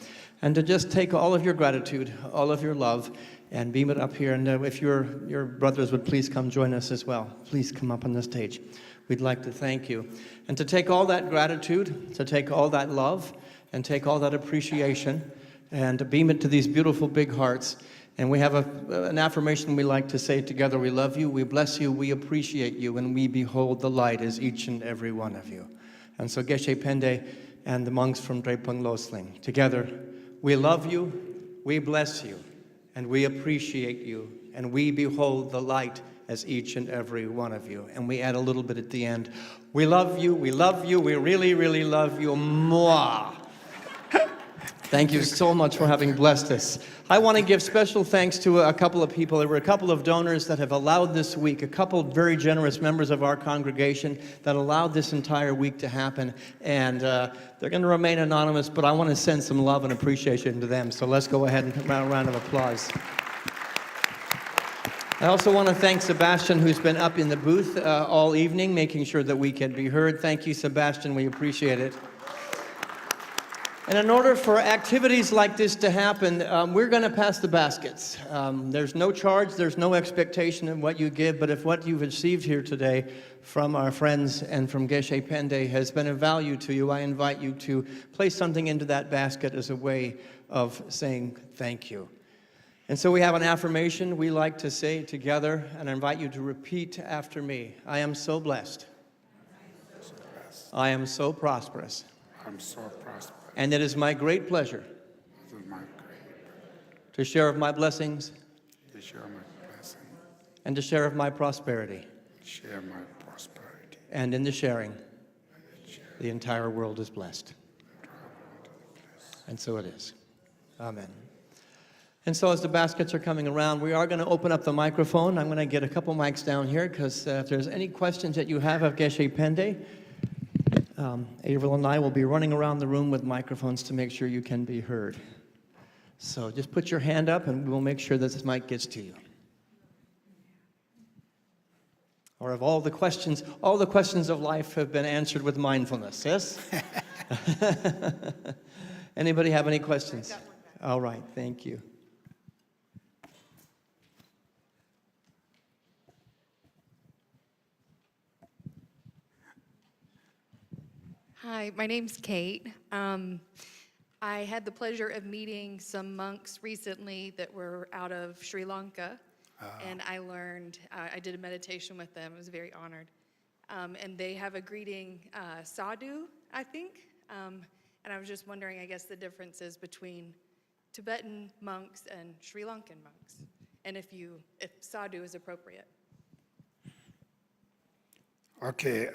and to just take all of your gratitude, all of your love, and beam it up here. And if your brothers would please come join us as well. Please come up on the stage. We'd like to thank you. And to take all that gratitude, to take all that love, and take all that appreciation, and to beam it to these beautiful big hearts. And we have an affirmation we like to say together. We love you, we bless you, we appreciate you, and we behold the light as each and every one of you. And so Geshe Pende and the monks from Drepung Loseling, together, we love you, we bless you, and we appreciate you, and we behold the light as each and every one of you. And we add a little bit at the end. We love you, we really, really love you. Mwah! Thank you so much for having blessed us. I want to give special thanks to a couple of people. There were a couple of donors that have allowed this week, a couple very generous members of our congregation that allowed this entire week to happen. And they're going to remain anonymous, but I want to send some love and appreciation to them. So let's go ahead and give a round of applause. I also want to thank Sebastian, who's been up in the booth all evening, making sure that we can be heard. Thank you, Sebastian. We appreciate it. And in order for activities like this to happen, we're going to pass the baskets. There's no charge, there's no expectation of what you give, but if what you've received here today from our friends and from Geshe Pende has been of value to you, I invite you to place something into that basket as a way of saying thank you. And so we have an affirmation we like to say together, and I invite you to repeat after me. I am so blessed. I am so prosperous. I'm so prosperous. And it is my great pleasure to share of my blessings and to share of my prosperity. And in the sharing, the entire world is blessed. And so it is. Amen. And so as the baskets are coming around, we are going to open up the microphone. I'm going to get a couple mics down here because if there's any questions that you have of Geshe Pende, Avril and I will be running around the room with microphones to make sure you can be heard. So just put your hand up and we'll make sure that this mic gets to you. Or if all the questions of life have been answered with mindfulness, yes? Anybody have any questions? All right, thank you. Hi, my name's Kate. I had the pleasure of meeting some monks recently that were out of Sri Lanka, and I learned, I did a meditation with them. I was very honored. And they have a greeting, sadhu, I think. And I was just wondering, I guess, the differences between Tibetan monks and Sri Lankan monks, and if sadhu is appropriate. Okay.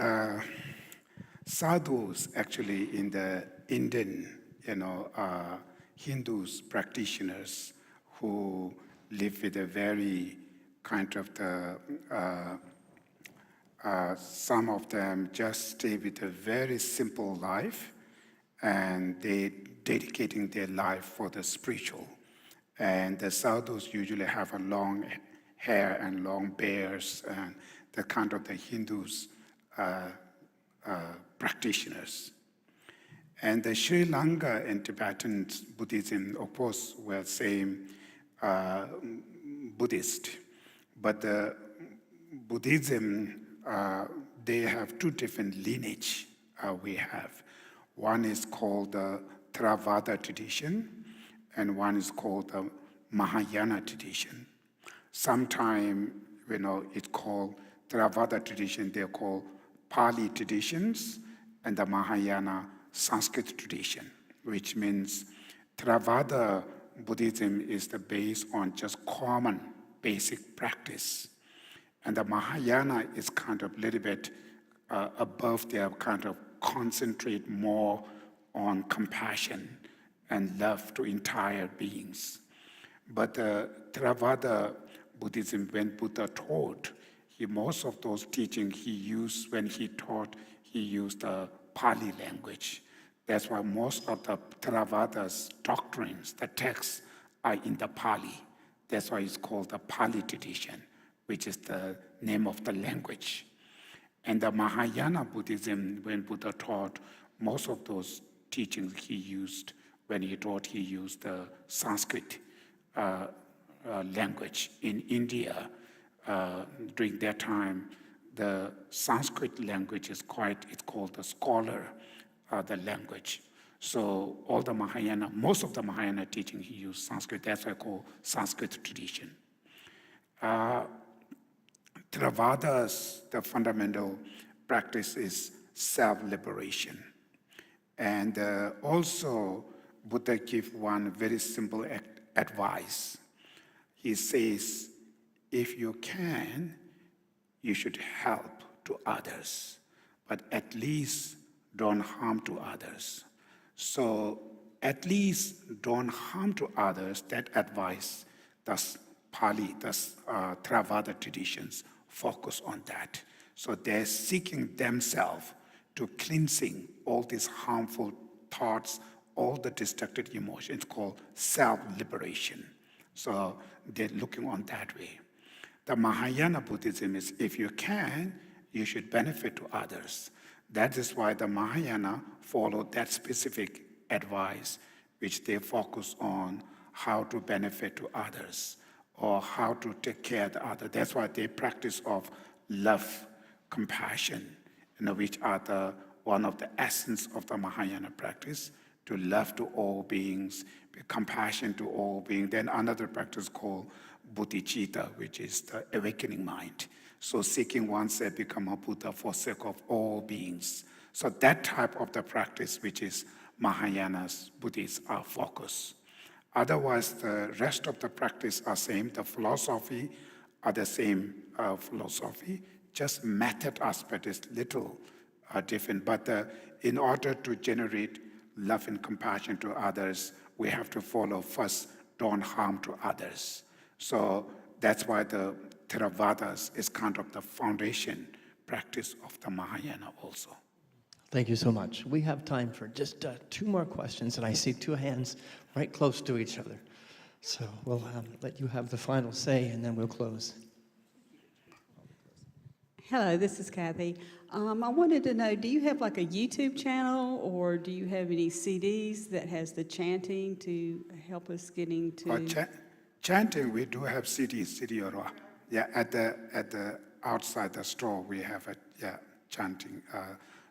Sadhus actually in the Indian, Hindus practitioners who live with a very kind of some of them just stay with a very simple life, and they dedicating their life for the spiritual. And the sadhus usually have a long hair and long beards, and the kind of the Hindus practitioners. And the Sri Lanka and Tibetan Buddhism, of course, were same Buddhist. But the Buddhism, they have two different lineage we have. One is called the Theravada tradition, and one is called the Mahayana tradition. Sometimes, it's called Theravada tradition, they're called Pali traditions, and the Mahayana Sanskrit tradition, which means Theravada Buddhism is the base on just common basic practice. And the Mahayana is kind of a little bit above there, kind of concentrate more on compassion and love to entire beings. But Theravada Buddhism, when Buddha taught, most of those teachings he used when he taught, he used the Pali language. That's why most of the Theravada's doctrines, the texts, are in the Pali. That's why it's called the Pali tradition, which is the name of the language. And the Mahayana Buddhism, when Buddha taught, most of those teachings he used, when he taught, he used the Sanskrit language. In India, during that time, the Sanskrit language is it's called the scholar, the language. So all the Mahayana, most of the Mahayana teaching, he used Sanskrit. That's why I call Sanskrit tradition. Theravada's, the fundamental practice is self-liberation. And also, Buddha gave one very simple advice. He says, if you can, you should help to others, but at least don't harm to others. So at least don't harm to others, that advice, thus Pali, thus Theravada traditions focus on that. So they're seeking themselves to cleansing all these harmful thoughts, all the destructive emotions, called self-liberation. So they're looking on that way. The Mahayana Buddhism is, if you can, you should benefit to others. That is why the Mahayana follow that specific advice, which they focus on how to benefit to others or how to take care of the other. That's why they practice of love, compassion, which are one of the essence of the Mahayana practice, to love to all beings, compassion to all beings. Then another practice called bodhicitta, which is the awakening mind. So seeking oneself become a Buddha for sake of all beings. So that type of the practice, which is Mahayana's Buddhists are focus. Otherwise, the rest of the practice are same. The philosophy are the same philosophy. Just method aspect is little different. But in order to generate love and compassion to others, we have to follow first, don't harm to others. So that's why the Theravadas is kind of the foundation practice of the Mahayana also. Thank you so much. We have time for just 2 more questions, and I see 2 hands right close to each other. So we'll let you have the final say, and then we'll close. Hello, this is Kathy. I wanted to know, do you have like a YouTube channel, or do you have any CDs that has the chanting to help us getting to... Chanting, we do have CDs, CD or yeah, at the outside the store we have chanting.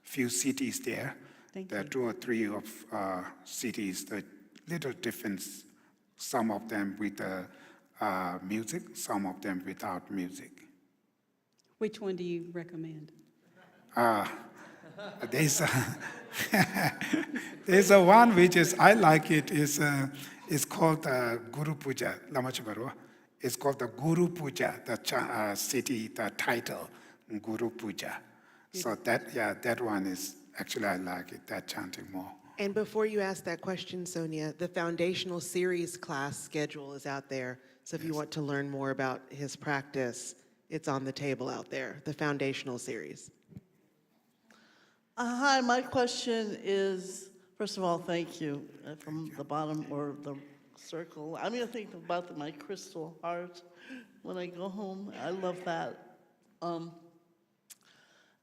Few CDs there. There are 2 or 3 of CDs. The little difference. Some of them with music, some of them without music. Which one do you recommend? There's a one which is I like it. It's called Guru Puja. Lamachubaru. It's called the Guru Puja. The CD, the title, Guru Puja. So that one is actually I like it. That chanting more. And before you ask that question, Sonia, the foundational series class schedule is out there. So if you want to learn more about his practice, it's on the table out there, the foundational series. Hi, my question is, first of all, thank you from the bottom or the circle. I'm going to think about my crystal heart when I go home. I love that.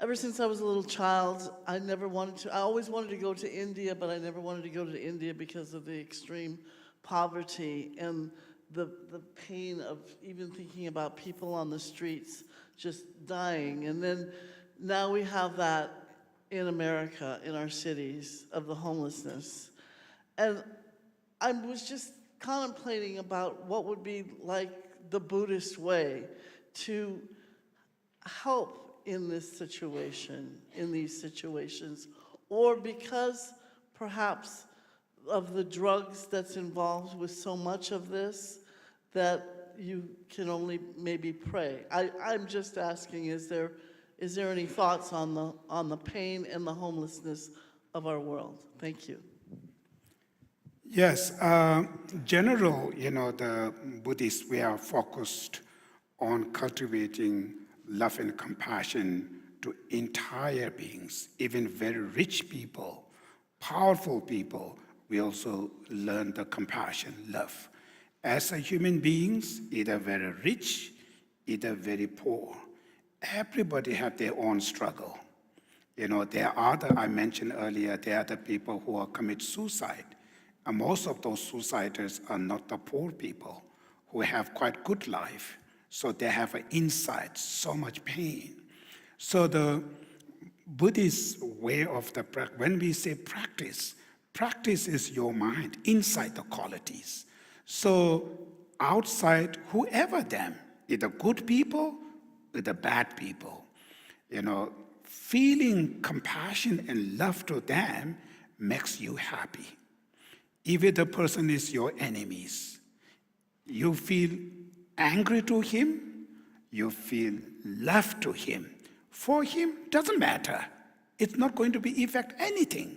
Ever since I was a little child, I always wanted to go to India, but I never wanted to go to India because of the extreme poverty and the pain of even thinking about people on the streets just dying. And then now we have that in America, in our cities, of the homelessness. And I was just contemplating about what would be like the Buddhist way to help in this situation, in these situations, or because perhaps of the drugs that's involved with so much of this, that you can only maybe pray. I'm just asking, is there any thoughts on the pain and the homelessness of our world? Thank you. Yes, general, the Buddhists, we are focused on cultivating love and compassion to entire beings, even very rich people, powerful people. We also learn the compassion, love. As a human beings, either very rich, either very poor, everybody have their own struggle. There are I mentioned earlier, there are the people who commit suicide. And most of those suiciders are not the poor people who have quite good life. So they have an inside, so much pain. So the Buddhist way of when we say practice is your mind, inside the qualities. So outside, whoever them, either good people or the bad people, feeling compassion and love to them makes you happy. If the person is your enemies, you feel angry to him, you feel love to him. For him, doesn't matter. It's not going to be affect anything.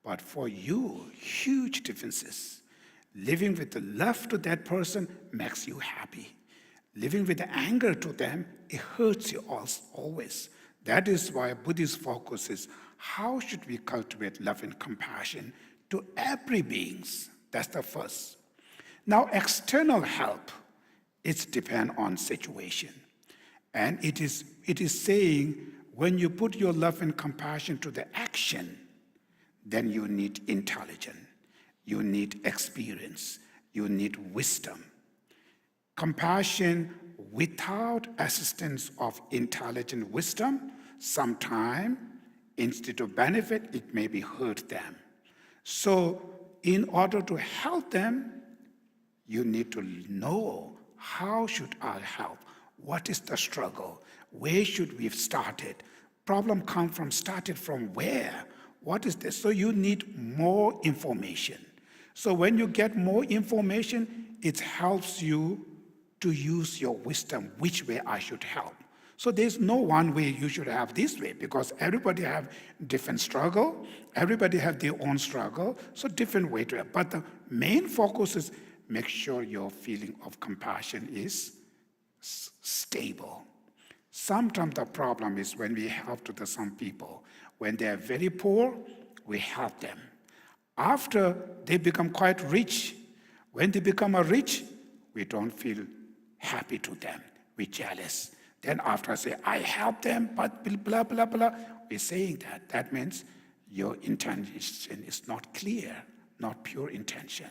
But for you, huge differences. Living with the love to that person makes you happy. Living with the anger to them, it hurts you always. That is why Buddhist focus is how should we cultivate love and compassion to every beings. That's the first. Now, external help, it depends on situation. And it is saying when you put your love and compassion to the action, then you need intelligence, you need experience, you need wisdom. Compassion without assistance of intelligent wisdom, sometimes instead of benefit, it may be hurt them. So in order to help them, you need to know how should I help? What is the struggle? Where should we have started? Problem started from where? What is this? So you need more information. So when you get more information, it helps you to use your wisdom, which way I should help. So there's no one way you should have this way, because everybody have different struggle, everybody have their own struggle, so different way to help. But the main focus is make sure your feeling of compassion is stable. Sometimes the problem is when we help to some people, when they are very poor, we help them. After they become quite rich, when they become rich, we don't feel happy to them. We're jealous. Then after I say, I help them, but blah, blah, blah, we're saying that. That means your intention is not clear, not pure intention.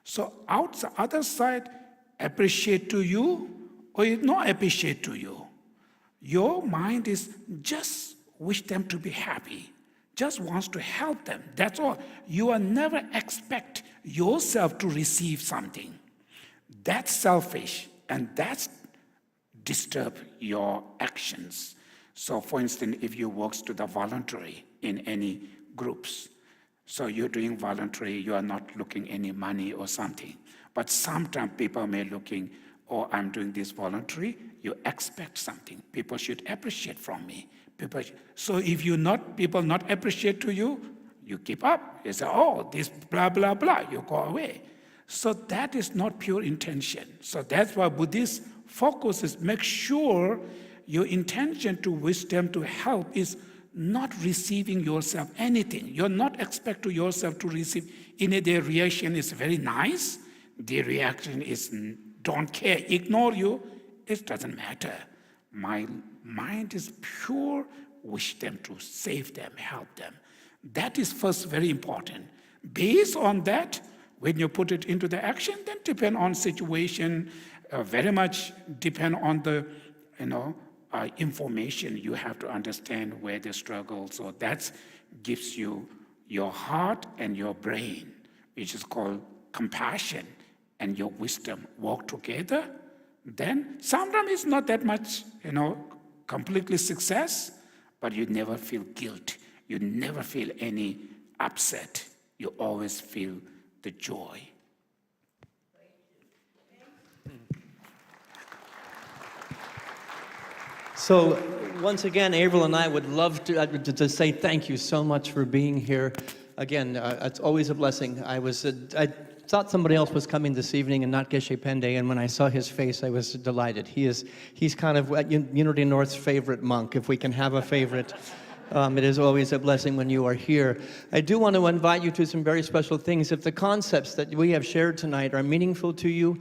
So other side appreciate to you or not appreciate to you. Your mind is just wish them to be happy, just wants to help them. That's all. You will never expect yourself to receive something. That's selfish, and that's disturb your actions. So for instance, if you work to the voluntary in any groups, so you're doing voluntary, you are not looking any money or something. But sometimes people may looking, oh, I'm doing this voluntary, you expect something. People should appreciate from me. So if people not appreciate to you, you keep up. You say, oh, this blah, blah, blah, you go away. So that is not pure intention. So that's why Buddhist focus is make sure your intention to wisdom to help is not receiving yourself anything. You're not expecting yourself to receive. Their reaction is very nice. Their reaction is don't care, ignore you. It doesn't matter. My mind is pure, wish them to save them, help them. That is first very important. Based on that, when you put it into the action, then depend on situation, very much depend on the, information you have to understand where the struggle. So that gives you your heart and your brain, which is called compassion, and your wisdom work together. Then sometimes it's not that much, completely success, but you never feel guilt. You never feel any upset. You always feel the joy. So once again, Avril and I would love to say thank you so much for being here. Again, it's always a blessing. I thought somebody else was coming this evening and not Geshe Pende, and when I saw his face, I was delighted. He's kind of Unity North's favorite monk, if we can have a favorite. It is always a blessing when you are here. I do want to invite you to some very special things. If the concepts that we have shared tonight are meaningful to you,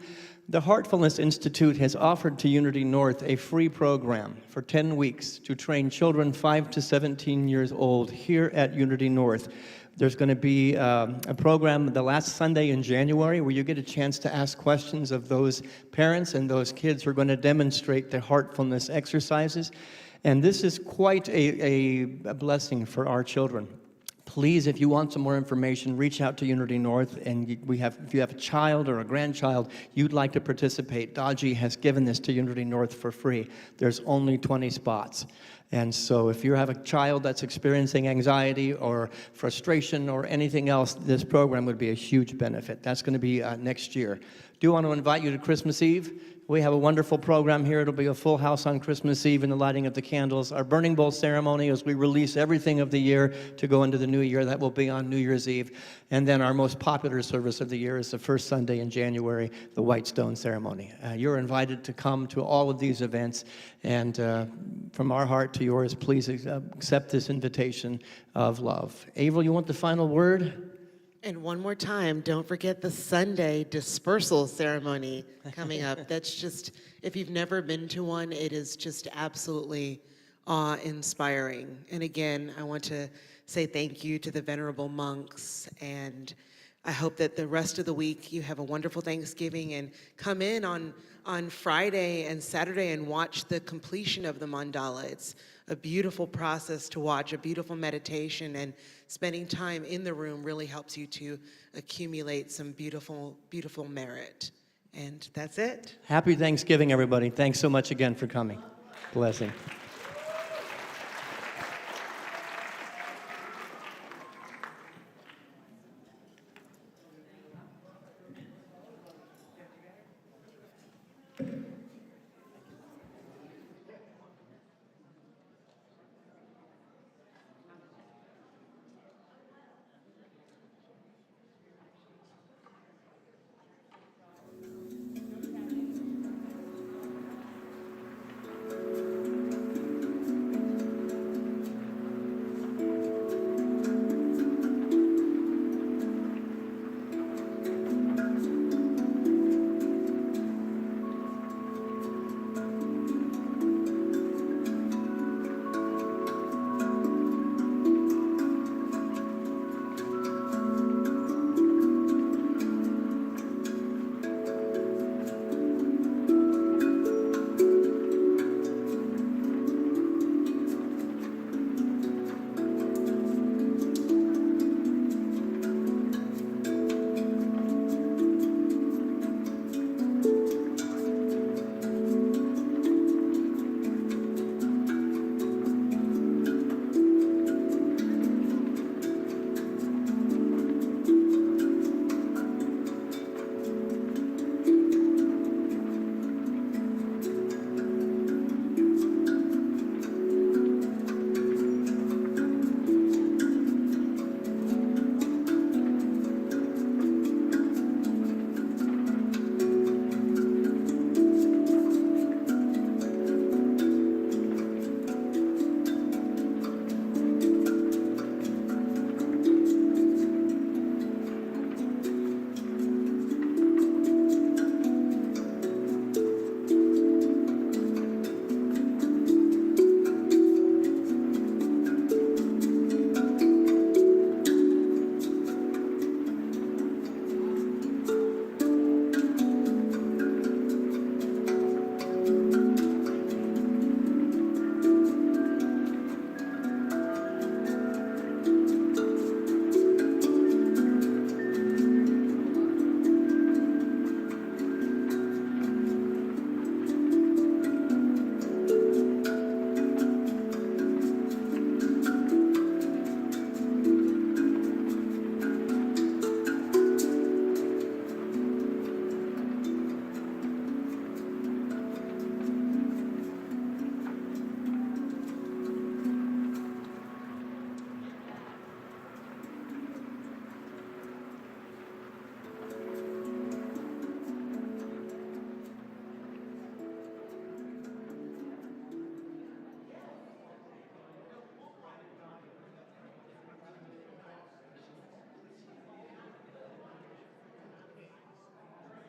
the Heartfulness Institute has offered to Unity North a free program for 10 weeks to train children 5 to 17 years old here at Unity North. There's going to be a program the last Sunday in January where you get a chance to ask questions of those parents and those kids who are going to demonstrate the heartfulness exercises. And this is quite a blessing for our children. Please, if you want some more information, reach out to Unity North, and if you have a child or a grandchild you'd like to participate, Daji has given this to Unity North for free. There's only 20 spots. And so if you have a child that's experiencing anxiety or frustration or anything else, this program would be a huge benefit. That's going to be next year. Do want to invite you to Christmas Eve. We have a wonderful program here. It'll be a full house on Christmas Eve and the lighting of the candles. Our burning bowl ceremony, as we release everything of the year to go into the new year, that will be on New Year's Eve. And then our most popular service of the year is the first Sunday in January, the White Stone Ceremony. You're invited to come to all of these events. And from our heart to yours, please accept this invitation of love. Avril, you want the final word? And one more time, don't forget the Sunday dispersal ceremony coming up. That's just, if you've never been to one, it is just absolutely awe-inspiring. And again, I want to say thank you to the venerable monks, and I hope that the rest of the week you have a wonderful Thanksgiving, and come in on Friday and Saturday and watch the completion of the mandala. It's a beautiful process to watch, a beautiful meditation, and spending time in the room really helps you to accumulate some beautiful, beautiful merit. And that's it. Happy Thanksgiving, everybody. Thanks so much again for coming. Blessing.